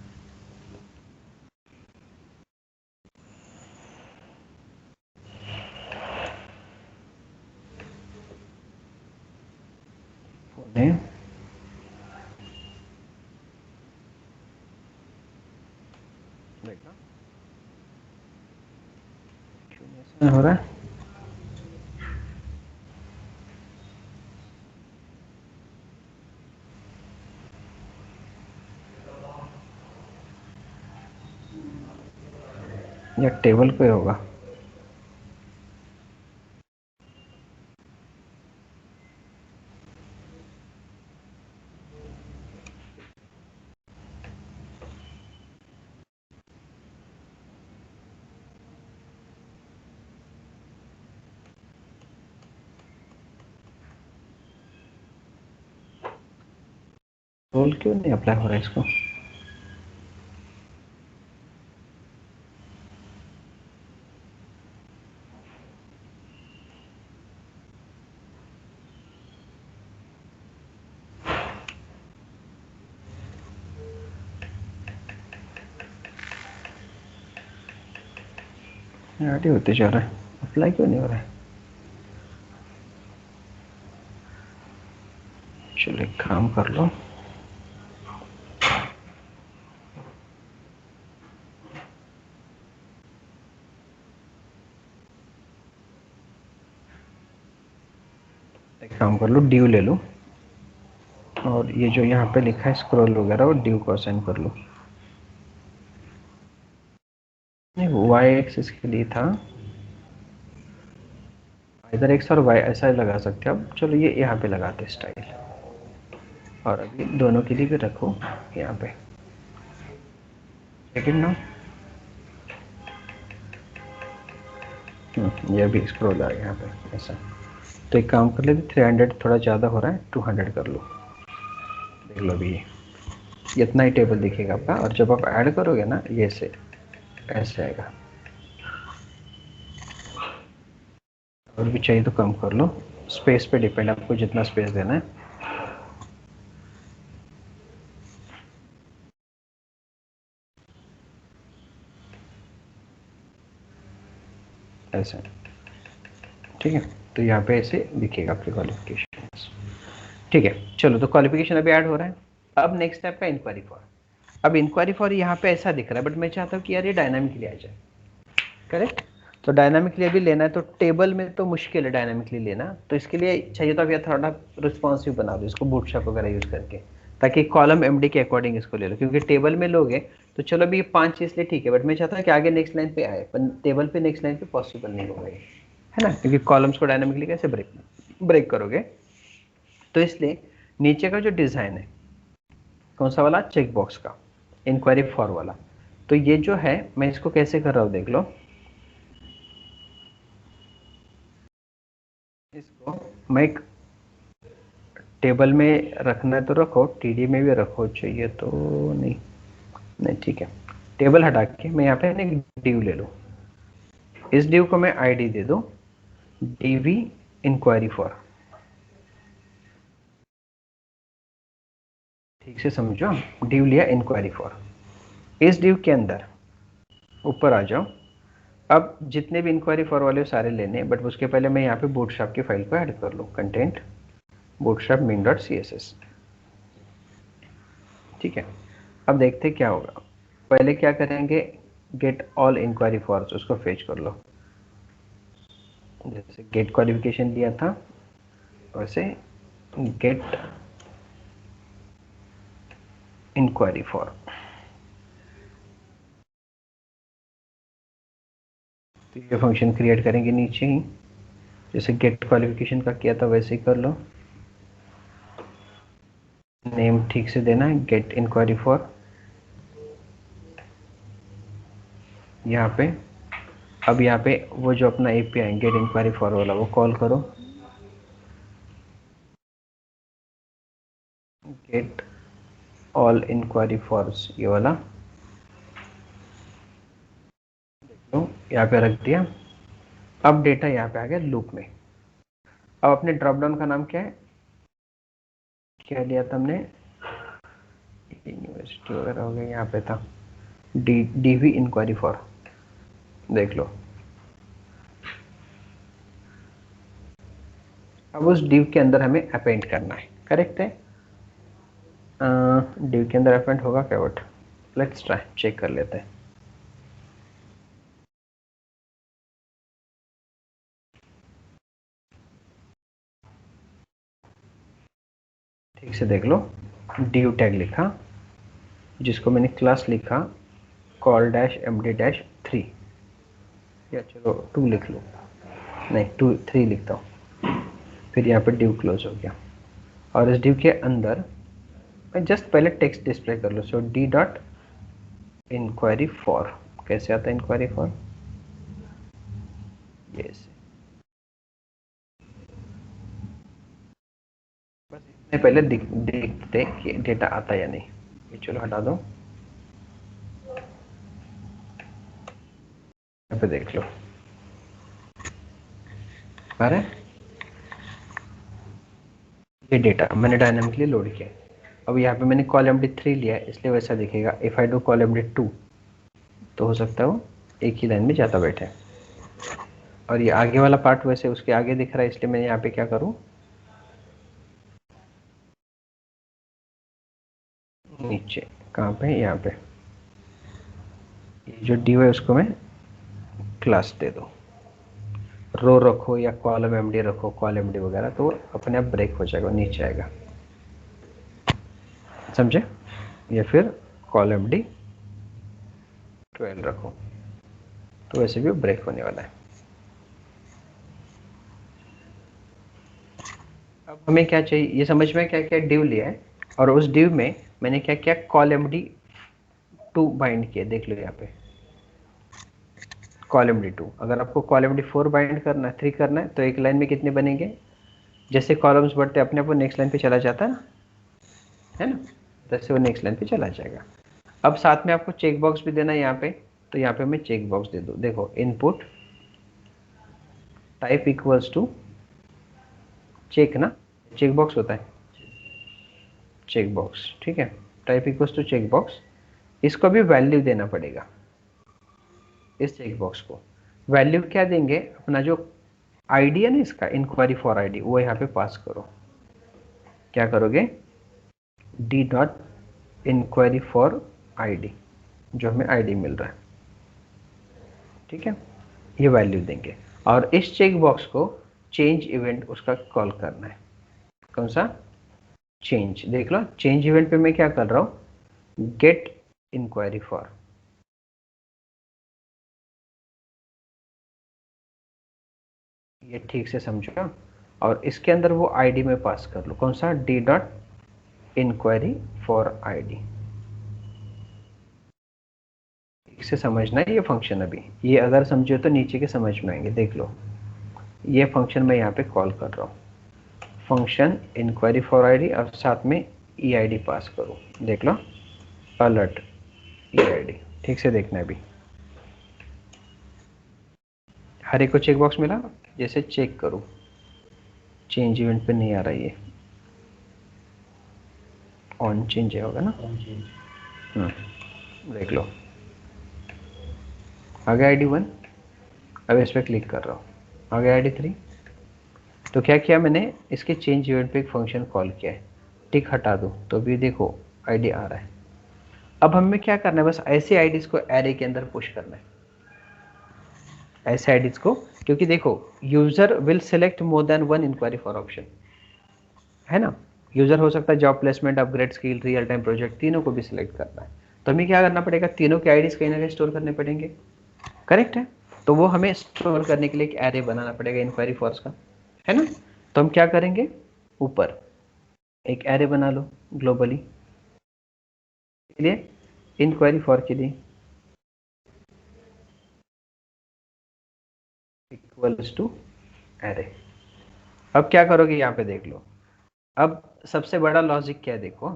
[SPEAKER 1] पुणे, देखा क्यों हो रहा है, या टेबल पे होगा। रोल क्यों नहीं अप्लाई हो रहा है इसको, ऐड ही होते जा रहा है, अप्लाई क्यों नहीं हो रहा है। चलो एक काम कर लो, एक काम कर लो, ड्यू ले लो, और ये जो यहाँ पे लिखा है स्क्रॉल वगैरह, और ड्यू को असाइन कर लो। नहीं, वाई एक्सिस के लिए था, इधर एक्स और वाई ऐसा लगा सकते हैं। अब चलो ये यहाँ पे लगाते स्टाइल, और अभी दोनों के लिए भी रखो यहाँ पे, सेकंड ना, ये भी स्क्रॉल आ गया यहाँ पे ऐसा। तो एक काम कर लेते, 300 थोड़ा ज़्यादा हो रहा है, 200 कर लो, देख लो अभी ये इतना ही टेबल दिखेगा आपका। और जब आप ऐड करोगे ना, ये से ऐसे आएगा, और भी चाहिए तो कम कर लो, स्पेस पे डिपेंड, आपको जितना स्पेस देना है। ऐसे, ठीक है। तो यहाँ पे ऐसे दिखेगा आपके क्वालिफिकेशन, ठीक है। चलो, तो क्वालिफिकेशन अभी ऐड हो रहा है। अब नेक्स्ट स्टेप का इंक्वायरी फॉर्म। अब इंक्वायरी फॉर यहाँ पे ऐसा दिख रहा है, बट मैं चाहता हूँ कि यार ये डायनामिकली आ जाए, करेक्ट। तो डायनामिकली अभी लेना है, तो टेबल में तो मुश्किल है डायनामिकली लेना, तो इसके लिए चाहिए तो आप ये थोड़ा रिस्पॉन्सिव बना दो इसको बूटस्ट्रैप वगैरह यूज करके, ताकि कॉलम एमडी के अकॉर्डिंग इसको ले लो, क्योंकि टेबल में लोगे तो चलो अभी ये 5 चीज ले ठीक है, बट मैं चाहता हूँ कि आगे नेक्स्ट लाइन पे आए, पर टेबल पे नेक्स्ट लाइन पे पॉसिबल नहीं होगा ये, है ना, क्योंकि कॉलम्स को डायनामिकली कैसे ब्रेक करोगे। तो इसलिए नीचे का जो डिजाइन है कौन सा वाला, चेक बॉक्स का, इंक्वायरी फॉर वाला, तो ये जो है मैं इसको कैसे कर रहा हूँ देख लो, इसको मैं एक टेबल में रखना है तो रखो, टीडी में भी रखो, चाहिए तो नहीं, नहीं ठीक है, टेबल हटा के मैं यहाँ पे एक डिव ले लूँ, इस डिव को मैं आईडी दे दूँ डीवी इंक्वायरी फॉर, ठीक से समझो, डिव लिया इंक्वायरी फॉर, इस डिव के अंदर ऊपर आ जाओ, अब जितने भी इंक्वायरी फॉर वाले सारे लेने, बट उसके पहले मैं यहाँ पे बूटस्ट्रैप की फाइल को ऐड कर लूँ, कंटेंट बूटस्ट्रैप main.css, ठीक है। अब देखते क्या होगा, पहले क्या करेंगे, गेट ऑल इंक्वायरी फॉर्स, उसको फेच कर लो, जैसे गेट क्वालिफिकेशन दिया था वैसे गेट इंक्वायरी फॉर, तो ये फंक्शन क्रिएट करेंगे नीचे ही, जैसे गेट क्वालिफिकेशन का किया था वैसे ही कर लो, नेम ठीक से देना है गेट इंक्वायरी फॉर, यहाँ पे अब यहाँ पे वो जो अपना एपीआई गेट इंक्वायरी फॉर वाला वो कॉल करो, गेट ऑल इंक्वायरी फॉर्स ये वाला, तो यहाँ पे रख दिया, अब डेटा यहाँ पे आ गया लूप में। अब अपने ड्रॉप डाउन का नाम क्या है, क्या लिया था हमने, यूनिवर्सिटी वगैरह हो गया, यहाँ पे था डीवी इंक्वायरी फॉर, देख लो। अब उस डिव के अंदर हमें अपेंड करना है, करेक्ट है, डिव के अंदर अपेंड होगा क्या, बट लेट्स ट्राई, चेक कर लेते हैं। ठीक से देख लो, डिव टैग लिखा, जिसको मैंने क्लास लिखा कॉल डैश एमडी डैश 3, या चलो 2 लिख लो, नहीं 3 लिखता हूँ, फिर यहाँ पे डिव क्लोज हो गया, और इस डिव के अंदर मैं जस्ट पहले टेक्स्ट डिस्प्ले कर लो, सो डी डॉट इंक्वायरी फॉर, कैसे आता है इंक्वायरी फॉर, यस, बस इसमें पहले देखते कि डेटा आता या नहीं, ये चलो हटा दो, यहाँ पे देख लो, अरे ये डेटा मैंने डायनामिकली लोड किया, अब यहाँ पे मैंने कॉल एमडी 3 लिया इसलिए वैसा दिखेगा, if I do call MD 2 तो हो सकता है वो एक ही लाइन में ज़्यादा बैठे, और ये आगे वाला पार्ट वैसे उसके आगे दिख रहा है, इसलिए मैं यहाँ पे क्या करूँ, नीचे कहाँ पे, यहाँ पे ये जो डिव है उसको मैं क्लास दे दो, रो रखो या कॉलम एमडी रखो, कॉल एमडी वगैरह, तो अपने आप ब्रेक हो जाएगा, नीचे आएगा, समझे, या फिर कॉल एमडी 12 रखो, तो वैसे भी ब्रेक होने वाला है। अब हमें क्या चाहिए, ये समझ में क्या क्या डिव लिया है, और उस डिव में मैंने क्या क्या कॉल एमडी 2 बाइंड किया, देख लो यहाँ पे कॉल एमडी 2, अगर आपको कॉल एमडी 4 बाइंड करना है, 3 करना है, तो एक लाइन में कितने बनेंगे, जैसे कॉलम्स बढ़ते अपने आप वो नेक्स्ट लाइन पे चला जाता है ना, है ना, जैसे वो नेक्स्ट लाइन पे चला जाएगा। अब साथ में आपको चेक बॉक्स भी देना है यहाँ पे, तो यहाँ पे मैं चेक बॉक्स दे दूँ, देखो input type equals to check ना, चेक बॉक्स होता है, चेक बॉक्स, ठीक है, type equals to check box, इसको भी वैल्यू देना पड़ेगा, इस चेक बॉक्स को वैल्यू क्या देंगे, अपना जो आईडी है ना इसका इंक्वायरी फॉर आईडी, वो यहाँ पे पास करो, क्या करोगे, D dot enquiry for ID, जो हमें आईडी मिल रहा है, ठीक है, ये वैल्यू देंगे। और इस चेक बॉक्स को चेंज इवेंट उसका कॉल करना है। कौन सा? चेंज। देख लो, चेंज इवेंट पे मैं क्या कर रहा हूं, गेट इंक्वायरी फॉर। ये ठीक से समझो, और इसके अंदर वो आईडी में पास कर लो। कौन सा? D dot enquiry for ID. ठीक से समझना है ये फंक्शन। अभी ये अगर समझो तो नीचे के समझ में आएंगे। देख लो, ये फंक्शन मैं यहाँ पे कॉल कर रहा हूँ, फंक्शन इंक्वायरी फॉर आईडी, और साथ में ई आई डी पास करूँ। देख लो, अलर्ट ई आई डी। ठीक से देखना है अभी। हर एक को चेक बॉक्स मिला? जैसे चेक करूँ, चेंज इवेंट पे नहीं आ रहा है, ये ऑन चेंज होगा ना। देख लो, आगे आई डी 1, अब इस पर क्लिक कर रहा हूँ, आगे आई डी 3। तो क्या किया मैंने, इसके चेंज इवेंट पे एक फंक्शन कॉल किया है, टिक हटा दो तो भी देखो आईडी आ रहा है। अब हमें क्या करना है, बस ऐसे आईडीज को एरे के अंदर पुश करना है, ऐसे आईडीज को, क्योंकि देखो user will select more than one enquiry for option, है ना। यूजर हो सकता है job placement, upgrade skill, real time project, तीनों को भी सिलेक्ट करना है। तो हमें क्या करना पड़ेगा, तीनों के आईडीज कहीं ना कहीं स्टोर करने पड़ेंगे, करेक्ट है। तो वो हमें स्टोर करने के लिए एक एरे बनाना पड़ेगा इंक्वायरी फॉर्स का, है ना। तो हम क्या करेंगे, ऊपर एक एरे बना लो ग्लोबली के लिए, इंक्वायरी फॉर के लिए इक्वल्स टू एरे। अब क्या करोगे, यहाँ पे देख लो, अब सबसे बड़ा लॉजिक क्या है, देखो,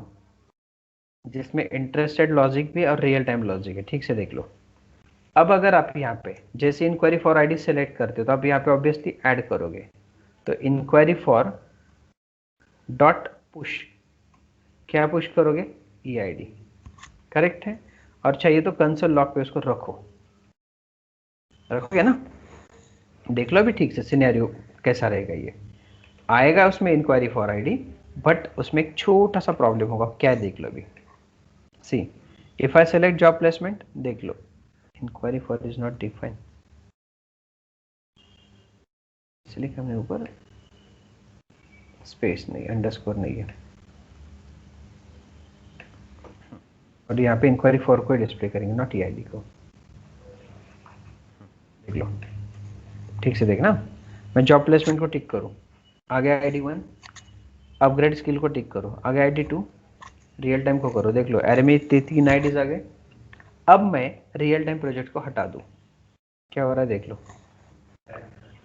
[SPEAKER 1] जिसमें इंटरेस्टेड लॉजिक भी और रियल टाइम लॉजिक है। ठीक से देख लो, अब अगर आप यहाँ पे जैसे इंक्वायरी फॉर आईडी सेलेक्ट करते हो तो आप यहाँ पे ऑब्वियसली ऐड करोगे, तो इंक्वायरी फॉर डॉट पुश, क्या पुश करोगे, ई आई डी, करेक्ट है। और चाहिए तो कंसोल लॉग पे उसको रखो, रखोगे ना। देख लो अभी ठीक से सिनेरियो कैसा रहेगा। ये आएगा उसमें इंक्वायरी फॉर आईडी, बट उसमें एक छोटा सा प्रॉब्लम होगा, क्या है देख लो अभी। See, if I select job placement, देख लो enquiry for is not defined, इसलिए हमने ऊपर स्पेस नहीं, अंडरस्कोर नहीं है, और यहाँ पे इंक्वायरी फॉर को डिस्प्ले करेंगे, नॉट ई आई डी को। देख लो ठीक से देखना, मैं जॉब प्लेसमेंट को टिक करूँ, आगे आई डी 1, अपग्रेड स्किल को टिक करो, आगे आई डी 2, रियल टाइम को करो। देख लो एरे में 3 आईडीज आ गए। अब मैं रियल टाइम प्रोजेक्ट को हटा दूं, क्या हो रहा है देख लो।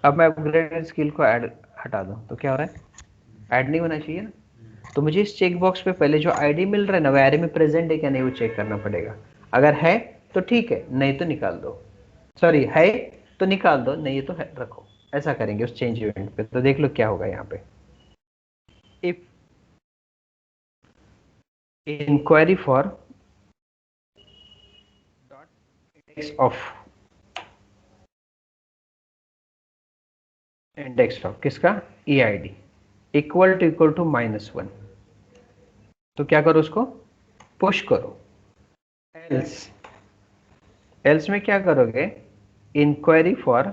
[SPEAKER 1] अब मैं अपग्रेड स्किल को ऐड हटा दूं तो क्या हो रहा है, ऐड नहीं होना चाहिए ना। तो मुझे इस चेक बॉक्स पे पहले जो आईडी मिल रहा है ना, वो एरे में प्रेजेंट है क्या नहीं, वो चेक करना पड़ेगा। अगर है तो ठीक है, नहीं तो निकाल दो, सॉरी है तो निकाल दो, नहीं तो है रखो। ऐसा करेंगे उस चेंज इवेंट पे। तो देख लो क्या होगा यहाँ पे, if enquiry for index of किसका, E I D, equal to -1, तो क्या करो, उसको पुश करो। एल्स, एल्स में क्या करोगे, इंक्वायरी फॉर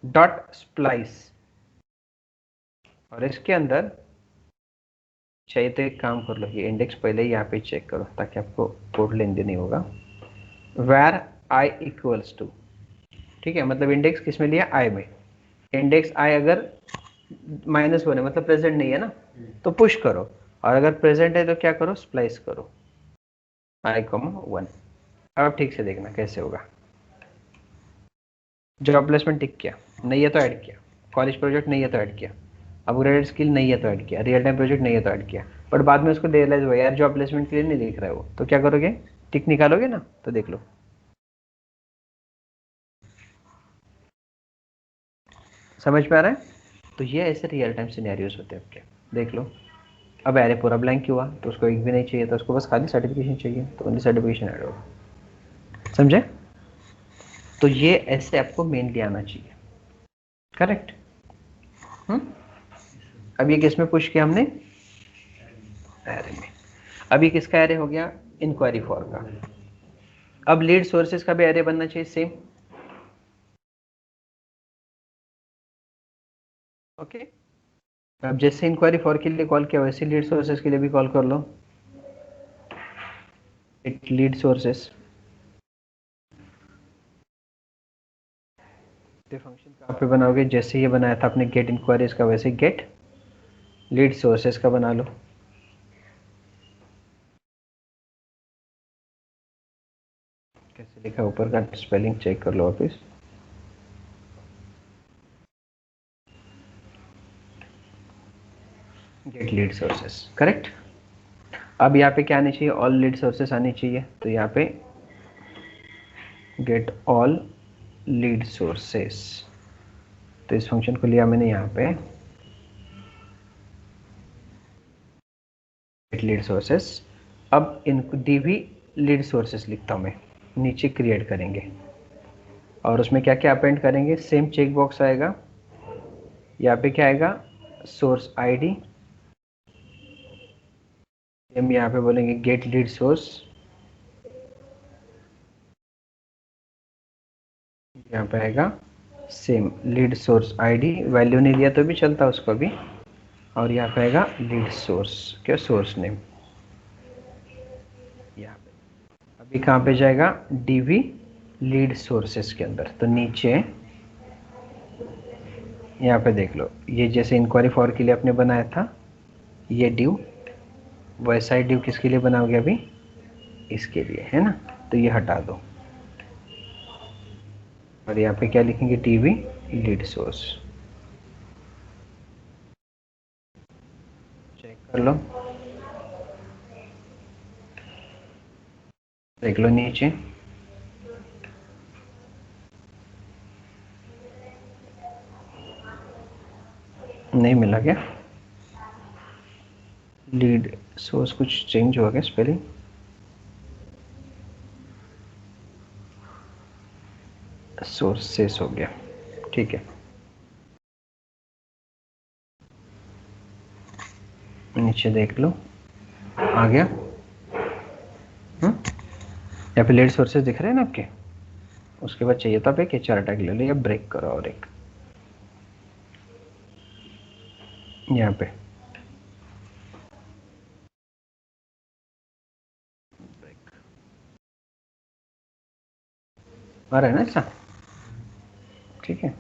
[SPEAKER 1] डॉट स्प्लाइस, और इसके अंदर चाहिए तो एक काम कर लो, ये इंडेक्स पहले ही यहाँ पे चेक करो ताकि आपको कोड लेंदी नहीं होगा। वेर आई इक्वल्स टू, ठीक है, मतलब इंडेक्स किस में लिया, आई में। इंडेक्स आई अगर -1 है मतलब प्रेजेंट नहीं है ना, तो पुश करो, और अगर प्रेजेंट है तो क्या करो, स्प्लाइस करो i,1। अब ठीक से देखना कैसे होगा। जॉब प्लेसमेंट टिक किया, नहीं है तो ऐड किया, कॉलेज प्रोजेक्ट नहीं है तो ऐड किया, अपग्रेडेड स्किल नहीं है तो ऐड किया, रियल टाइम प्रोजेक्ट नहीं है तो ऐड किया, बट बाद में उसको रियलाइज हुआ यार जॉब प्लेसमेंट के लिए नहीं दिख रहा है वो, तो क्या करोगे, टिक निकालोगे ना। तो देख लो समझ में आ रहा है। तो ये ऐसे रियल टाइम सिनेरियोस होते हैं आपके। देख लो अब एरे पूरा ब्लैंक क्यों हुआ, तो उसको एक भी नहीं चाहिए, तो उसको बस खाली सर्टिफिकेशन चाहिए, तो ओनली सर्टिफिकेशन ऐड होगा, समझे। तो ये ऐसे आपको मेनली आना चाहिए, करेक्ट। अब ये किस में पुश किया हमने, एरे में। अब ये किसका एरे हो गया, इंक्वायरी फॉर का। अब लीड सोर्सेज का भी एरे बनना चाहिए सेम। ओके, अब जैसे इंक्वायरी फॉर के लिए कॉल किया वैसे लीड सोर्सेज के लिए भी कॉल कर लो, इट लीड सोर्सेज। तो फंक्शन कहाँ पे बनाओगे, जैसे ये बनाया था आपने गेट इंक्वायरीज का वैसे गेट लीड सोर्सेज का बना लो। कैसे लिखा ऊपर का स्पेलिंग चेक कर लो वापिस। Get lead sources, correct. अब यहाँ पे क्या आनी चाहिए, ऑल लीड सोर्सेस आनी चाहिए। तो यहाँ पे गेट ऑल लीड सोर्सेस, तो इस फंक्शन को लिया मैंने यहाँ पे गेट लीड सोर्सेस। अब इनको दी हुई लीड सोर्सेस लिखता हूँ मैं, नीचे क्रिएट करेंगे और उसमें क्या क्या अपेंड करेंगे, सेम चेक बॉक्स आएगा। यहाँ पे क्या आएगा, सोर्स आईडी। हम यहाँ पे बोलेंगे गेट लीड सोर्स, यहाँ पे आएगा same lead source ID, value नहीं दिया तो भी चलता उसको भी। और यहाँ पे आएगा लीड सोर्स, क्या सोर्स नेम यहाँ पे। अभी कहाँ पे जाएगा, डीवी लीड सोर्सेस के अंदर। तो नीचे यहाँ पे देख लो, ये जैसे इंक्वायरी फॉर के लिए आपने बनाया था ये ड्यू, वैसा ही ड्यू किसके लिए बनाओगे अभी, इसके लिए, है ना। तो ये हटा दो और यहाँ पे क्या लिखेंगे, टीवी लीड सोर्स। चेक कर लो, देख लो नीचे, नहीं मिला क्या, लीड सोर्स कुछ चेंज हो गया स्पेलिंग, सोर्सेस हो गया, ठीक है। नीचे देख लो आ गया। यहाँ पे लीड सोर्सेज दिख रहे हैं ना आपके। उसके बाद चाहिए था आप एक एचआर टैग ले लो या ब्रेक करो, और एक यहाँ पे आ रहा है ना ऐसा, ठीक है।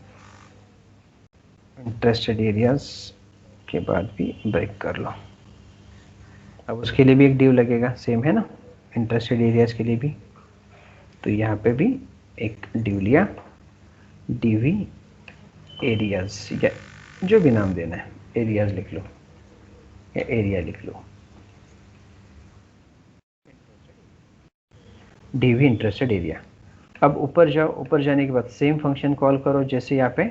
[SPEAKER 1] इंटरेस्टेड एरियाज के बाद भी ब्रेक कर लो। अब उसके लिए भी एक ड्यू लगेगा, सेम है ना, इंटरेस्टेड एरियाज के लिए भी। तो यहाँ पे भी एक ड्यू लिया, डीवी एरियाज या जो भी नाम देना है, एरियाज लिख लो या एरिया लिख लो, डीवी इंटरेस्टेड एरिया। अब ऊपर जाओ, ऊपर जाने के बाद सेम फंक्शन कॉल करो जैसे यहाँ पे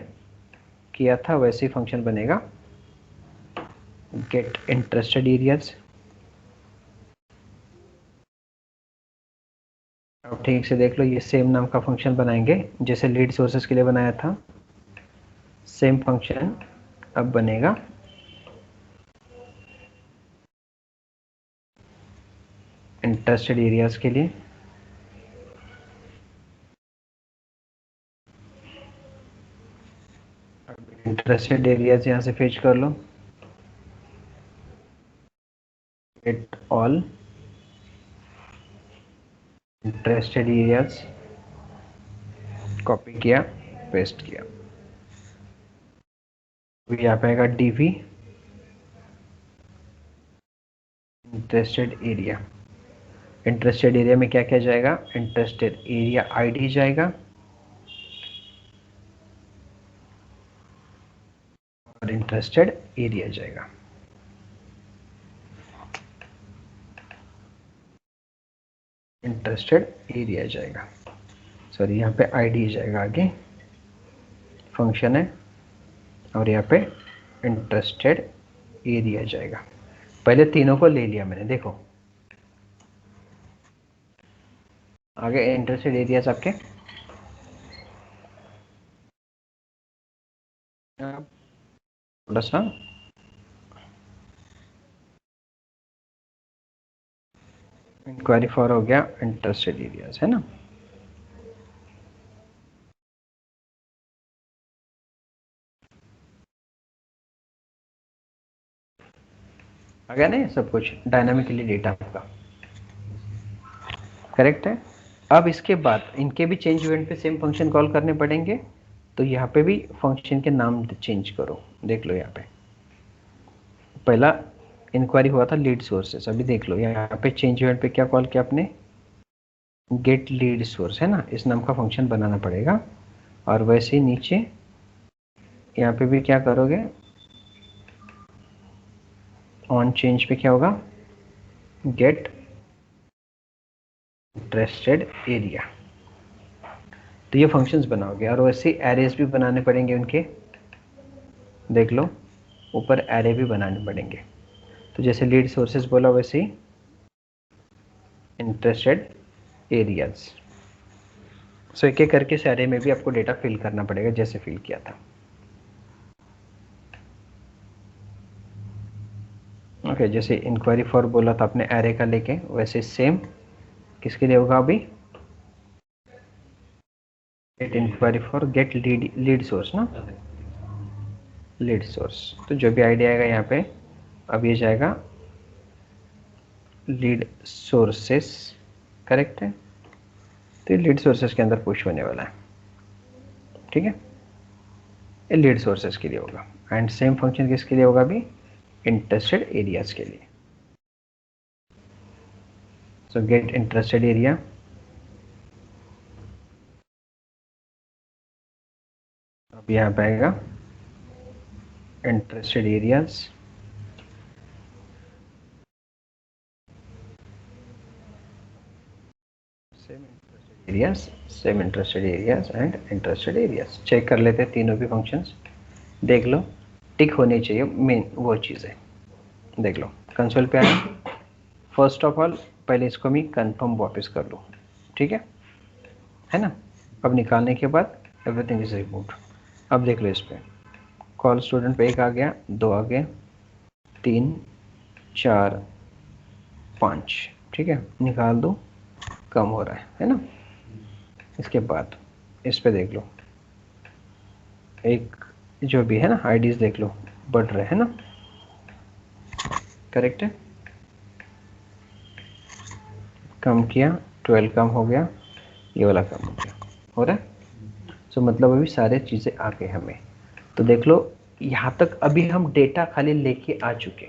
[SPEAKER 1] किया था वैसे ही फंक्शन बनेगा, गेट इंटरेस्टेड एरियाज। अब ठीक से देख लो, ये सेम नाम का फंक्शन बनाएंगे जैसे लीड सोर्सेस के लिए बनाया था, सेम फंक्शन अब बनेगा इंटरेस्टेड एरियाज के लिए। इंटरेस्टेड एरियाज यहाँ से फेच कर लो, get all interested areas, copy किया पेस्ट किया। यहाँ पे आएगा DV interested area. Interested area में क्या क्या जाएगा, इंटरेस्टेड एरिया आईडी जाएगा और इंटरेस्टेड एरिया जाएगा। इंटरेस्टेड एरिया जाएगा, सॉरी यहाँ पे आईडी जाएगा आगे, फंक्शन है, और यहाँ पे इंटरेस्टेड एरिया जाएगा। पहले तीनों को ले लिया मैंने, देखो आगे इंटरेस्टेड एरियाज आपके थोड़ा सा इंक्वायरी फॉर हो गया इंटरेस्टेड एरियाज, है ना। आ गया नहीं सब कुछ डायनामिकली डेटा आपका, करेक्ट है। अब इसके बाद इनके भी चेंज इवेंट पे सेम फंक्शन कॉल करने पड़ेंगे, तो यहाँ पे भी फंक्शन के नाम चेंज करो। देख लो यहाँ पे पहला इंक्वायरी हुआ था लीड सोर्सेस, अभी देख लो यहाँ पे चेंज इवेंट पे क्या कॉल किया आपने, गेट लीड सोर्स, है ना, इस नाम का फंक्शन बनाना पड़ेगा। और वैसे ही नीचे यहाँ पे भी क्या करोगे, ऑन चेंज पे क्या होगा, गेट इंटरेस्टेड एरिया। तो ये फंक्शंस बनाओगे और वैसे एरेज भी बनाने पड़ेंगे उनके, देख लो ऊपर एरे भी बनाने पड़ेंगे। तो जैसे लीड सोर्सेस बोला वैसे ही इंटरेस्टेड एरियाज। सो एक एक करके इस एरे में भी आपको डेटा फिल करना पड़ेगा जैसे फिल किया था। ओके जैसे इंक्वायरी फॉर बोला था आपने एरे का लेके, वैसे सेम किसके लिए होगा अभी, get enquiry for get lead source ना, लीड सोर्स। तो जो भी आइडिया आएगा यहाँ पे, अब ये जाएगा लीड सोर्सेस, करेक्ट है। तो ये लीड सोर्सेस के अंदर पुश होने वाला है, ठीक है। ये लीड सोर्सेस के लिए होगा एंड सेम फंक्शन किसके लिए होगा अभी, इंटरेस्टेड एरियाज के लिए। सो गेट इंटरेस्टेड एरिया, अब यहाँ पे आएगा interested areas, same interested areas and interested areas. Check कर लेते हैं तीनों भी फंक्शंस, देख लो टिक होनी चाहिए मेन वो चीज़ें। देख लो कंसोल पे आया, फर्स्ट ऑफ ऑल पहले इसको मैं कंफर्म वापस कर लूँ, ठीक है ना। अब निकालने के बाद एवरीथिंग इज रिमूव्ड। अब देख लो इस पे कॉल स्टूडेंट पे एक आ गया, दो आ गए, 3 4 5, ठीक है, निकाल दो, कम हो रहा है ना। इसके बाद इस पे देख लो एक जो भी है ना आईडीज देख लो बढ़ रहे हैं ना, करेक्ट है। कम किया 12 कम हो गया, ये वाला कम हो गया, हो रहा है। सो मतलब अभी सारे चीज़ें आ गए हमें। तो देख लो यहाँ तक अभी हम डेटा खाली लेके आ चुके,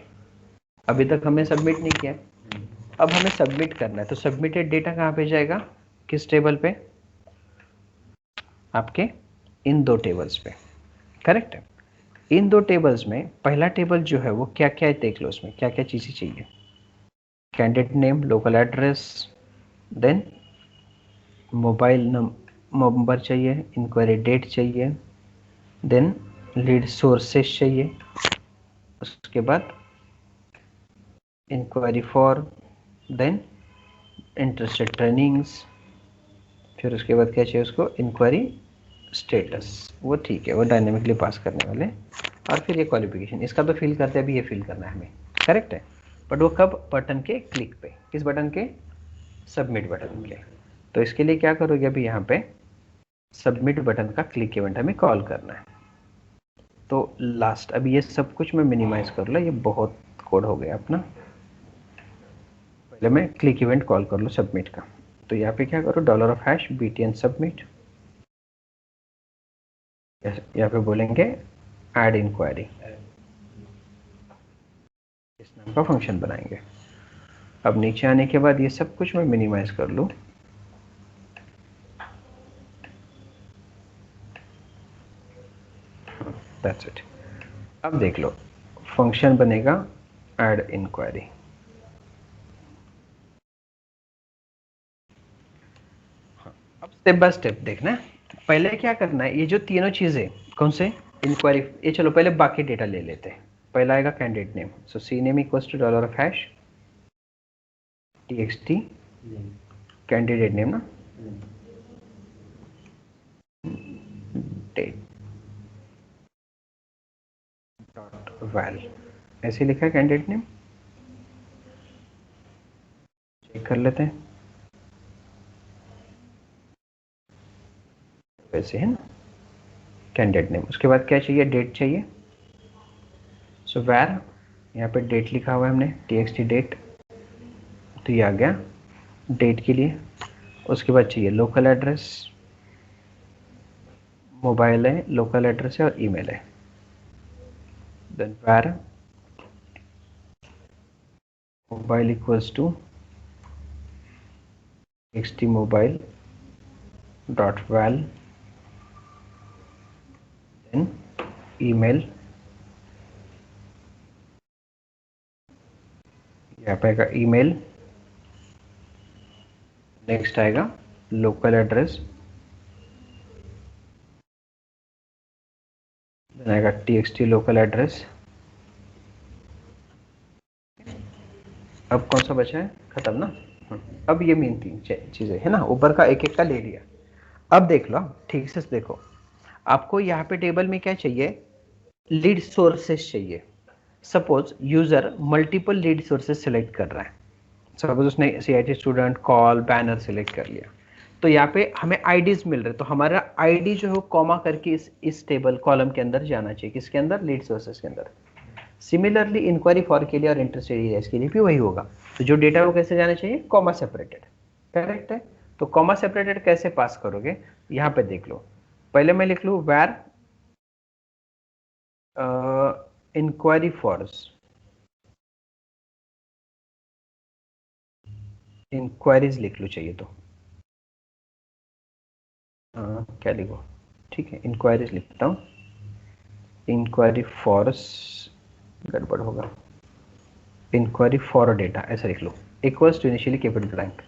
[SPEAKER 1] अभी तक हमें सबमिट नहीं किया। अब हमें सबमिट करना है, तो सबमिटेड डेटा कहाँ पे जाएगा, किस टेबल पे, आपके इन दो टेबल्स पे, करेक्ट है। इन दो टेबल्स में पहला टेबल जो है वो क्या क्या है देख लो, उसमें क्या क्या चीज़ें चाहिए, candidate name, local address, then mobile number चाहिए, इंक्वायरी डेट चाहिए, देन लीड सोर्सेस चाहिए, उसके बाद enquiry for, then interested trainings, फिर उसके बाद क्या चाहिए उसको, इंक्वायरी स्टेटस, वो ठीक है वो डायनेमिकली पास करने वाले, और फिर ये क्वालिफिकेशन, इसका तो फिल करते हैं, अभी ये फिल करना है हमें, करेक्ट है। बट वो कब, बटन के क्लिक पे, किस बटन के, सबमिट बटन के। तो इसके लिए क्या करोगे, अभी यहाँ पे सबमिट बटन का क्लिक इवेंट हमें कॉल करना है। तो लास्ट अभी ये सब कुछ मैं मिनिमाइज कर लो, ये बहुत कोड हो गया अपना। पहले मैं क्लिक इवेंट कॉल कर लो सबमिट का, तो यहाँ पे क्या करो, $# btn सबमिट, यहाँ पे बोलेंगे ऐड इंक्वायरी, इस नाम का फंक्शन बनाएंगे। अब नीचे आने के बाद ये सब कुछ मैं मिनिमाइज कर लूँ, दैट्स इट। अब देख लो फंक्शन बनेगा ऐड इंक्वायरी। अब स्टेप बाय स्टेप देखना है, पहले क्या करना है, ये जो तीनों चीजें कौन से, इंक्वायरी, ये चलो पहले बाकी डेटा ले लेते हैं। पहला आएगा candidate name, so C name equals to $# txt candidate name ना, डेट डॉट वैल, ऐसे लिखा है कैंडिडेट नेम, चेक कर लेते हैं, वैसे है ना कैंडिडेट नेम। उसके बाद क्या चाहिए, डेट चाहिए। सो वेर, यहाँ पे डेट लिखा हुआ है हमने, txt डेट, तो ये आ गया डेट के लिए। उसके बाद चाहिए लोकल एड्रेस, मोबाइल है, लोकल एड्रेस है और ईमेल है। Then where mobile equals to txt mobile dot val, then email, यहाँ पे आएगा ईमेल, नेक्स्ट आएगा लोकल एड्रेस, देन आएगा txt लोकल एड्रेस। अब कौन सा बचा है, खत्म ना। अब ये मेन तीन चीजें है ना, ऊपर का एक एक का ले लिया। अब देख लो ठीक से देखो, आपको यहाँ पे टेबल में क्या चाहिए, लीड सोर्सेस चाहिए। Suppose user multiple lead sources select कर रहा है, सपोज उसने CIT student, call, banner select कर लिया, तो यहाँ पे हमें आईडीज मिल रहे, तो हमारा आईडी जो है कॉमा करके इस टेबल कॉलम के अंदर जाना चाहिए, किसके अंदर, लीड सोर्सेस के अंदर। सिमिलरली इंक्वायरी फॉर के लिए और इंटरेस्टेड एरियाज के लिए भी वही होगा। तो जो डेटा वो कैसे जाना चाहिए, कॉमा सेपरेटेड, करेक्ट है। तो कॉमा सेपरेटेड कैसे पास करोगे, यहाँ पे देख लो। पहले मैं लिख लूँ वेर इंक्वायरी फॉर्स, इंक्वायरीज लिख लो चाहिए तो क्या लिखो, ठीक है इंक्वायरीज लिखता हूँ, इंक्वायरी फॉर्स गड़बड़ होगा, इंक्वायरी फॉर डेटा ऐसा लिख लो, इक्वल्स टू इनिशियली कीपड ब्लैंक।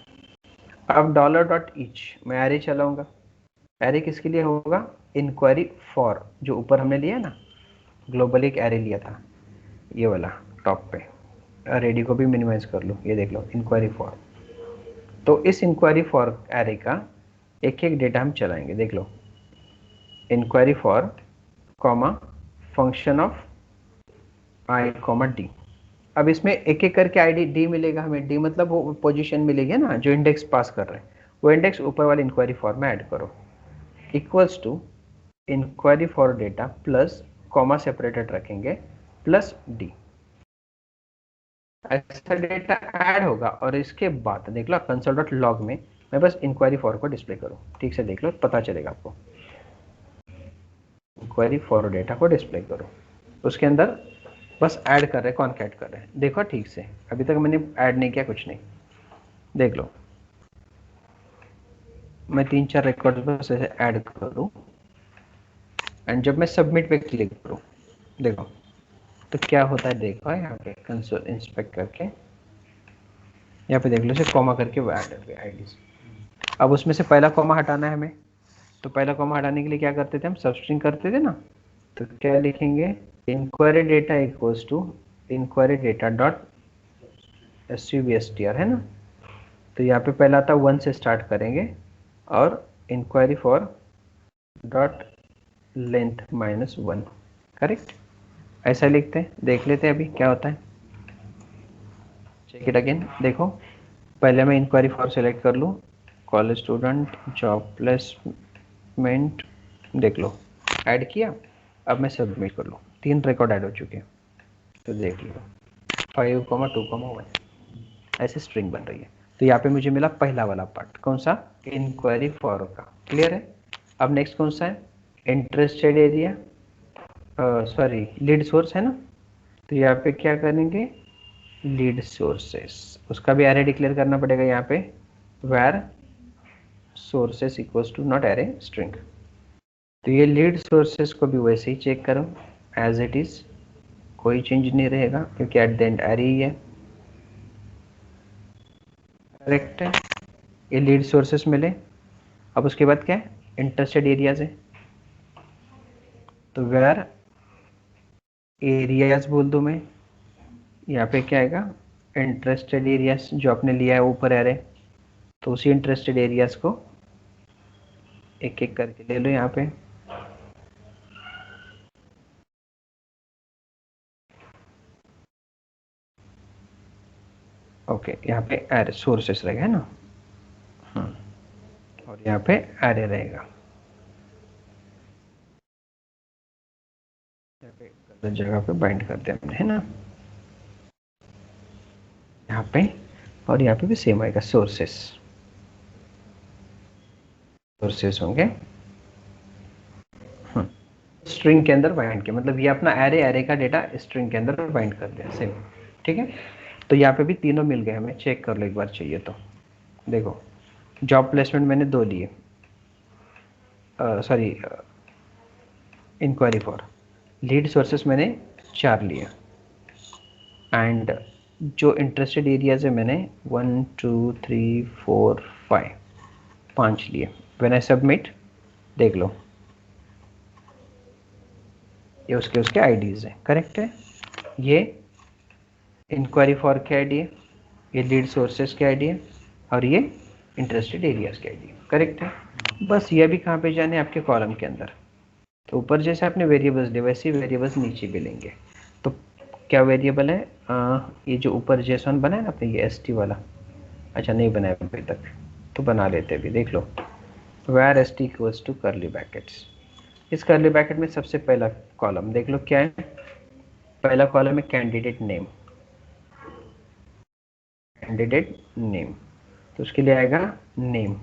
[SPEAKER 1] अब $.each मैं एरे चलाऊंगा, एरे किसके लिए होगा, इंक्वायरी फॉर, जो ऊपर हमने लिया ना ग्लोबली एक एरे लिया था, ये वाला टॉप पे, रेडी को भी मिनिमाइज कर लो, ये देख लो इंक्वायरी फॉर। तो इस इंक्वायरी फॉर एरे का एक एक डेटा हम चलाएंगे, देख लो enquiry for comma function of I comma D. अब इसमें एक एक करके आईडी डी मिलेगा हमें, डी मतलब वो पोजीशन मिलेगी ना जो इंडेक्स पास कर रहे हैं, वो इंडेक्स ऊपर वाले इंक्वायरी फॉर में ऐड करो, equals to enquiry for data plus comma separated रखेंगे प्लस डी। ऐसा डेटा ऐड होगा और इसके बाद देख लो कंसोल डॉट लॉग में मैं बस इंक्वायरी फॉर को डिस्प्ले करूँ, ठीक से देख लो पता चलेगा आपको, इंक्वायरी फॉर डेटा को डिस्प्ले करो, उसके अंदर बस ऐड कर रहे हैं, कॉन्कैट कर रहे हैं, देखो ठीक से, अभी तक मैंने ऐड नहीं किया कुछ नहीं, देख लो मैं 3-4 रिकॉर्ड बस ऐसे ऐड करूँ एंड जब मैं सबमिट पे क्लिक करूँ देखो तो क्या होता है, देखो यहाँ पे कंसोल इंस्पेक्ट करके यहाँ पे देख लो इसे कॉमा करके वो ऐड कर आईडीज। अब उसमें से पहला कॉमा हटाना है हमें, तो पहला कॉमा हटाने के लिए क्या करते थे हम, सबस्ट्रिंग करते थे ना, तो क्या लिखेंगे, enquiry data equals to enquiry data dot SUBSTR है ना, तो यहाँ पे पहला था 1 से स्टार्ट करेंगे और enquiry for dot length -1, correct, ऐसा लिखते हैं, देख लेते हैं अभी क्या होता है, चेक इट अगेन। देखो पहले मैं इंक्वायरी फॉर सेलेक्ट कर लूँ, कॉलेज स्टूडेंट, जॉब प्लेसमेंट, देख लो ऐड किया, अब मैं सबमिट कर लूँ, 3 रिकॉर्ड ऐड हो चुके हैं, तो देख लो 5,2,1 ऐसे स्ट्रिंग बन रही है। तो यहाँ पे मुझे मिला पहला वाला पार्ट, कौन सा, इंक्वायरी फॉर का, क्लियर है। अब नेक्स्ट कौन सा है, interested area, sorry lead source है ना, तो यहाँ पे क्या करेंगे, लीड सोर्सेस, उसका भी एरे डिक्लेयर करना पड़ेगा यहाँ पे, where sources equals to not array string. तो ये लीड सोर्सेस को भी वैसे ही चेक करो एज इट इज, कोई चेंज नहीं रहेगा क्योंकि एट द एंड एरे ही है, करेक्ट है। ये लीड सोर्सेस मिले, अब उसके बाद क्या है, इंटरेस्टेड एरियाज है, तो वेयर एरियाज बोल दूं मैं, यहाँ पे क्या आएगा, इंटरेस्टेड एरियाज जो आपने लिया है ऊपर एरे, तो उसी इंटरेस्टेड एरियाज को एक एक करके ले लो यहाँ पे, ओके, यहाँ पे एरे सोर्सेस रहेगा, है ना। और यहाँ पे एरे रहेगा, यहाँ पे गलत जगह पे बाइंड कर दिया हमने, है ना, यहाँ पे। और यहाँ पे भी सेम आएगा, सोर्सेस, सोर्सेस होंगे स्ट्रिंग के अंदर बाइंड किया, मतलब ये अपना एरे, एरे का डेटा स्ट्रिंग के अंदर बाइंड कर दिया, सेम। ठीक है, तो यहाँ पे भी तीनों मिल गए हमें, चेक कर लो एक बार चाहिए तो। देखो, जॉब प्लेसमेंट मैंने 2 लिए, sorry, enquiry for. Lead sources मैंने 4 लिए, एंड जो इंटरेस्टेड एरियाज है मैंने 1 2 3 4 5 5 लिए। व्हेन आई सबमिट, देख लो, ये उसके उसके आईडीज हैं, करेक्ट है। ये इंक्वायरी फॉर के आईडी है, ये लीड सोर्सेस के आईडी है, और ये इंटरेस्टेड एरियाज के आईडी, करेक्ट है। बस ये भी कहाँ पे जाने, आपके कॉलम के अंदर। तो ऊपर जैसे आपने वेरिएबल्स लिए वैसे ही वेरिएबल्स नीचे भी लेंगे। तो क्या वेरिएबल है, ये जो ऊपर जेसन बना है ना आपने, ये एस वाला, अच्छा नहीं बनाया अभी तक, तो बना लेते अभी, देख लो। where st equals to curly brackets. इस करली ब्रैकेट में सबसे पहला कॉलम देख लो क्या है, पहला कॉलम है कैंडिडेट नेम, कैंडिडेट नेम, तो उसके लिए आएगा नेम।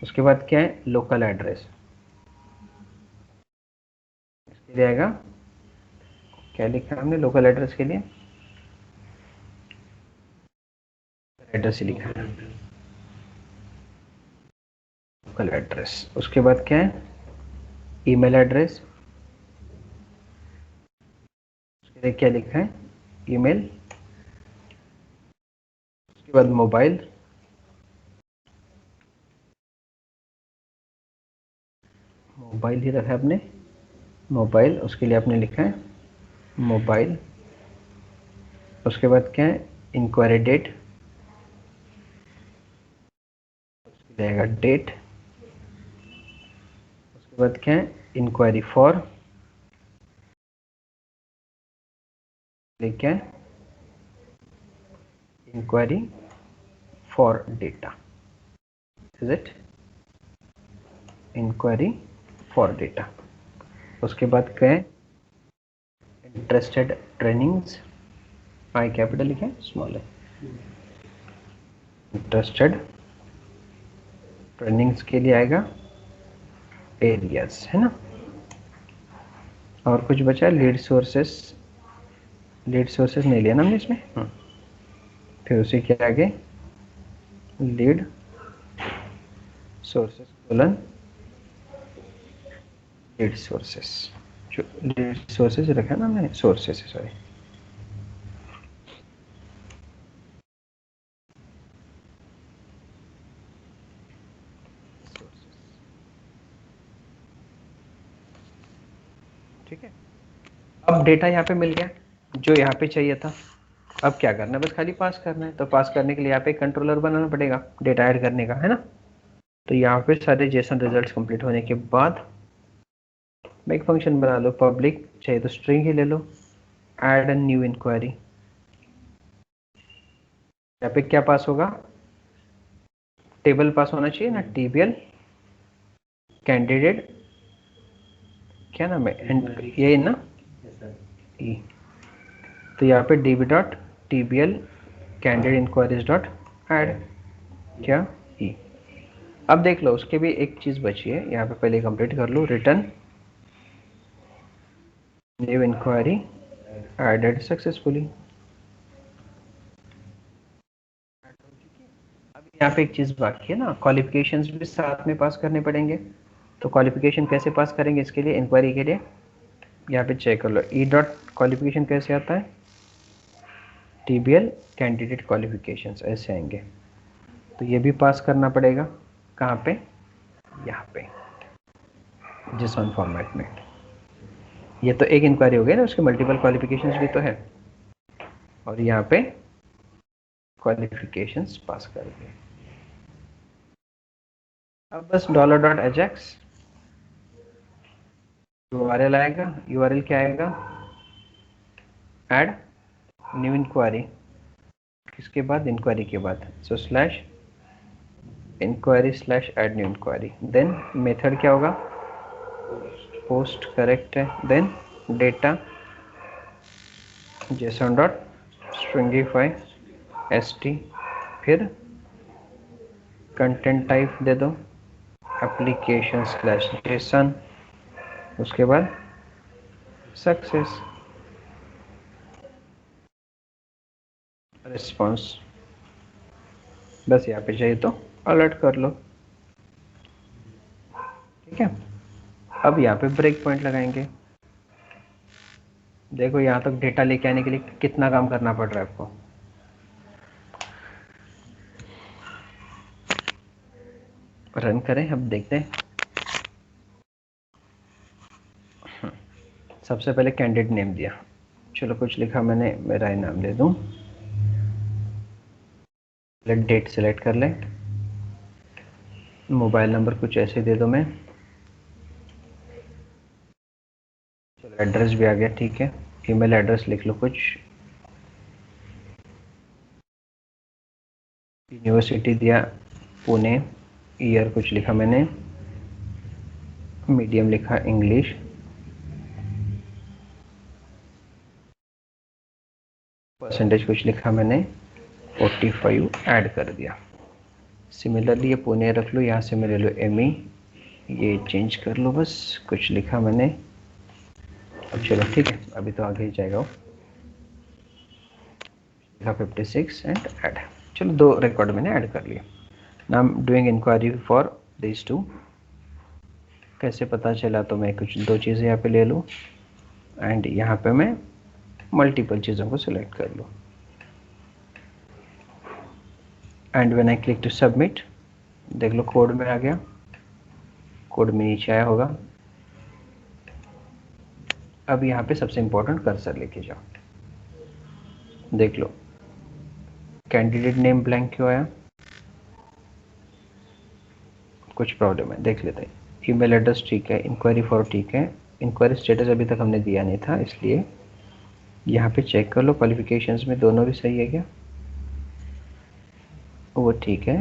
[SPEAKER 1] उसके बाद क्या है, लोकल एड्रेस, इसके लिए आएगा, क्या लिखा हमने लोकल एड्रेस के लिए, एड्रेस ही लिखा है, लोकल एड्रेस। उसके बाद क्या है, ईमेल एड्रेस, उसके लिए क्या लिखा है, ईमेल। उसके बाद मोबाइल, मोबाइल ही रखा है आपने, मोबाइल, उसके लिए आपने लिखा है मोबाइल। उसके बाद क्या है, इंक्वायरी डेट, उसके लिए आएगा डेट। उसके बाद क्या है, इंक्वायरी फॉर, क्या है, enquiry for data, is it, enquiry for data. उसके बाद क्या है, इंटरेस्टेड ट्रेनिंग्स, आई कैपिटल लिखा है स्मॉल है, इंटरेस्टेड ट्रेनिंग्स के लिए आएगा एरियाज, है ना। और कुछ बचा, लीड सोर्सेस, लीड सोर्सेस नहीं लिया ना हमने इसमें, फिर उसी के आगे lead sources colon lead sources, जो लीड सोर्सेस रखा है ना हमने, सोर्सेस है सॉरी, ठीक है। अब डेटा यहाँ पे मिल गया जो यहाँ पे चाहिए था। अब क्या करना है, बस खाली पास करना है। तो पास करने के लिए यहाँ पे कंट्रोलर बनाना पड़ेगा डेटा ऐड करने का, है ना। तो यहाँ पे सारे जेसन रिजल्ट्स कंप्लीट होने के बाद मैं एक फंक्शन बना लो, पब्लिक चाहिए तो स्ट्रिंग ही ले लो, ऐड एन न्यू इंक्वायरी। यहाँ पे क्या पास होगा, टेबल पास होना चाहिए ना, टीबीएल कैंडिडेट, क्या नाम है, ये ना ई। तो यहाँ पे DB dot TBL candidate enquiries dot add, क्या ई। अब देख लो उसके भी एक चीज बची है, यहाँ पे पहले कंप्लीट कर लो, return new enquiry added successfully. अब यहाँ पे एक चीज बाकी है ना, क्वालिफिकेशंस भी साथ में पास करने पड़ेंगे। तो क्वालिफिकेशन कैसे पास करेंगे, इसके लिए इंक्वायरी के लिए यहाँ पे चेक कर लो, ई डॉट क्वालिफिकेशन कैसे आता है, टीबीएल कैंडिडेट क्वालिफिकेशंस ऐसे आएंगे। तो ये भी पास करना पड़ेगा, कहाँ पे, यहाँ पे JSON फॉर्मेट में। ये तो एक इंक्वायरी हो गई ना, उसके मल्टीपल क्वालिफिकेशंस भी तो है, और यहाँ पे क्वालिफिकेशंस पास कर दिए। अब बस $.ajax URL आएगा, URL क्या आएगा, ऐड न्यू इंक्वायरी, किसके बाद, इंक्वायरी के बाद। So slash enquiry slash add new enquiry, then method क्या होगा, पोस्ट करेक्ट है, then data JSON dot stringify st, फिर कंटेंट टाइप दे दो एप्लीकेशन स्लैश जेसन, उसके बाद सक्सेस रिस्पॉन्स। बस यहाँ पे चाहिए तो अलर्ट कर लो, ठीक है। अब यहाँ पे ब्रेक पॉइंट लगाएंगे। देखो यहाँ तक डेटा लेके आने के लिए कितना काम करना पड़ रहा है आपको। रन करें, अब देखते हैं। सबसे पहले कैंडिडेट नेम दिया, चलो कुछ लिखा मैंने, मेरा ही नाम दे दूं। डेट सेलेक्ट कर लें, मोबाइल नंबर कुछ ऐसे दे दो मैं, चलो एड्रेस भी आ गया, ठीक है। ईमेल एड्रेस लिख लो कुछ, यूनिवर्सिटी दिया पुणे, ईयर कुछ लिखा मैंने, मीडियम लिखा इंग्लिश, परसेंटेज कुछ लिखा मैंने 45 ऐड कर दिया। सिमिलरली ये पुणे रख लो, यहाँ से मैं ले लो ME, ये चेंज कर लो बस, कुछ लिखा मैंने। अब चलो ठीक है, अभी तो आगे ही जाएगा वो, लिखा 56 एंड ऐड। चलो 2 रिकॉर्ड मैंने ऐड कर लिया। Now I am doing enquiry for this 2। कैसे पता चला, तो मैं कुछ 2 चीज़ें यहाँ पे ले लूँ एंड यहाँ पे मैं मल्टीपल चीज़ों को सिलेक्ट कर लूँ and when I click to submit, देख लो कोड में आ गया, कोड में नीचे आया होगा। अब यहाँ पे सबसे इंपॉर्टेंट कर्सर लेके जाओ, देख लो कैंडिडेट नेम ब्लैंक क्यों आया, कुछ प्रॉब्लम है, देख लेते हैं। ईमेल एड्रेस ठीक है, इंक्वायरी फॉर ठीक है, इंक्वायरी स्टेटस अभी तक हमने दिया नहीं था, इसलिए यहाँ पे चेक कर लो क्वालिफिकेशंस में दोनों भी सही है क्या, वो ठीक है,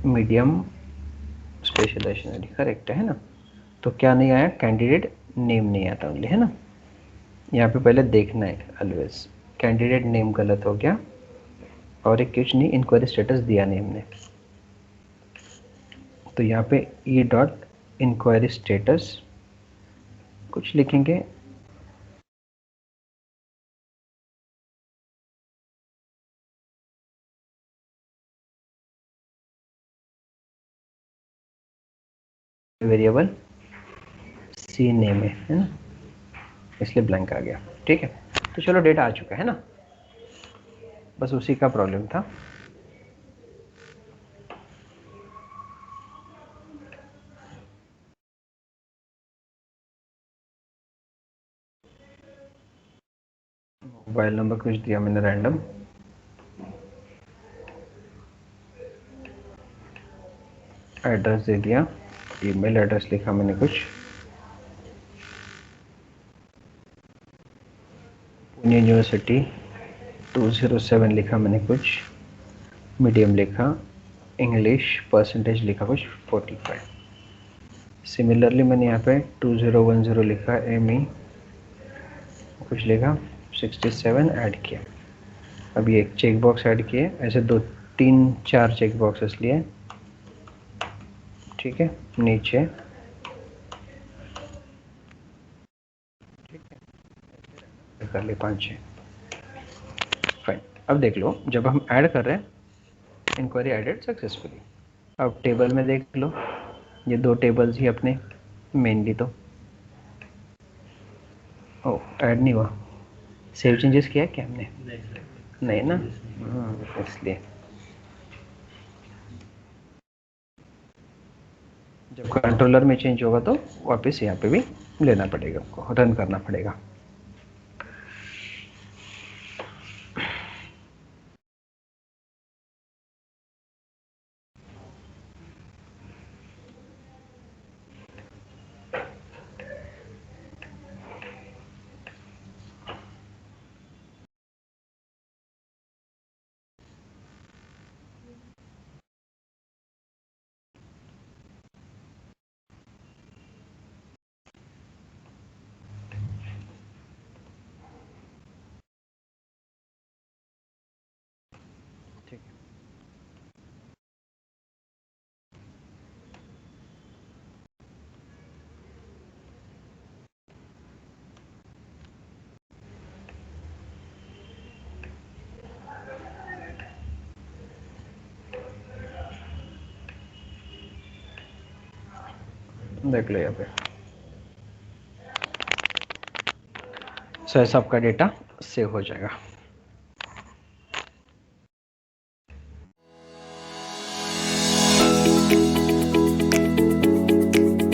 [SPEAKER 1] मीडियम स्पेशलाइजेशन करेक्ट है ना। तो क्या नहीं आया, कैंडिडेट नेम नहीं आता ओनली, है ना। यहाँ पे पहले देखना है ऑलवेज, कैंडिडेट नेम गलत हो गया और एक कुछ नहीं, इंक्वायरी स्टेटस दिया नहीं हमने। तो यहाँ पे ई डॉट इंक्वायरी स्टेटस कुछ लिखेंगे, वेरिएबल सी नेम है ना, इसलिए ब्लैंक आ गया, ठीक है। तो चलो डेटा आ चुका है ना, बस उसी का प्रॉब्लम था। मोबाइल नंबर कुछ दिया मैंने रैंडम, एड्रेस दे दिया, ईमेल एड्रेस लिखा मैंने कुछ, पुणे यूनिवर्सिटी 207 लिखा मैंने कुछ, मीडियम लिखा इंग्लिश, परसेंटेज लिखा कुछ 45। सिमिलरली मैंने यहाँ पे 2010 लिखा ME, कुछ लिखा 67 ऐड किया। अब ये एक चेक बॉक्स ऐड किए, ऐसे 2 3 4 चेक बॉक्सेस लिए, ठीक है, नीचे, ठीक है, कर ले 5 6 फाइन। अब देख लो जब हम ऐड कर रहे हैं, इंक्वायरी एडेड सक्सेसफुली। अब टेबल में देख लो, ये 2 टेबल्स ही अपने मेनली, तो ओ ऐड नहीं हुआ, सेव चेंजेस किया क्या हमने, नहीं ना, इसलिए जब कंट्रोलर में चेंज होगा तो वापस यहाँ पे भी लेना पड़ेगा, आपको रन करना पड़ेगा। देख लो यहाँ पे। सो ऐसा आपका डेटा सेव हो जाएगा।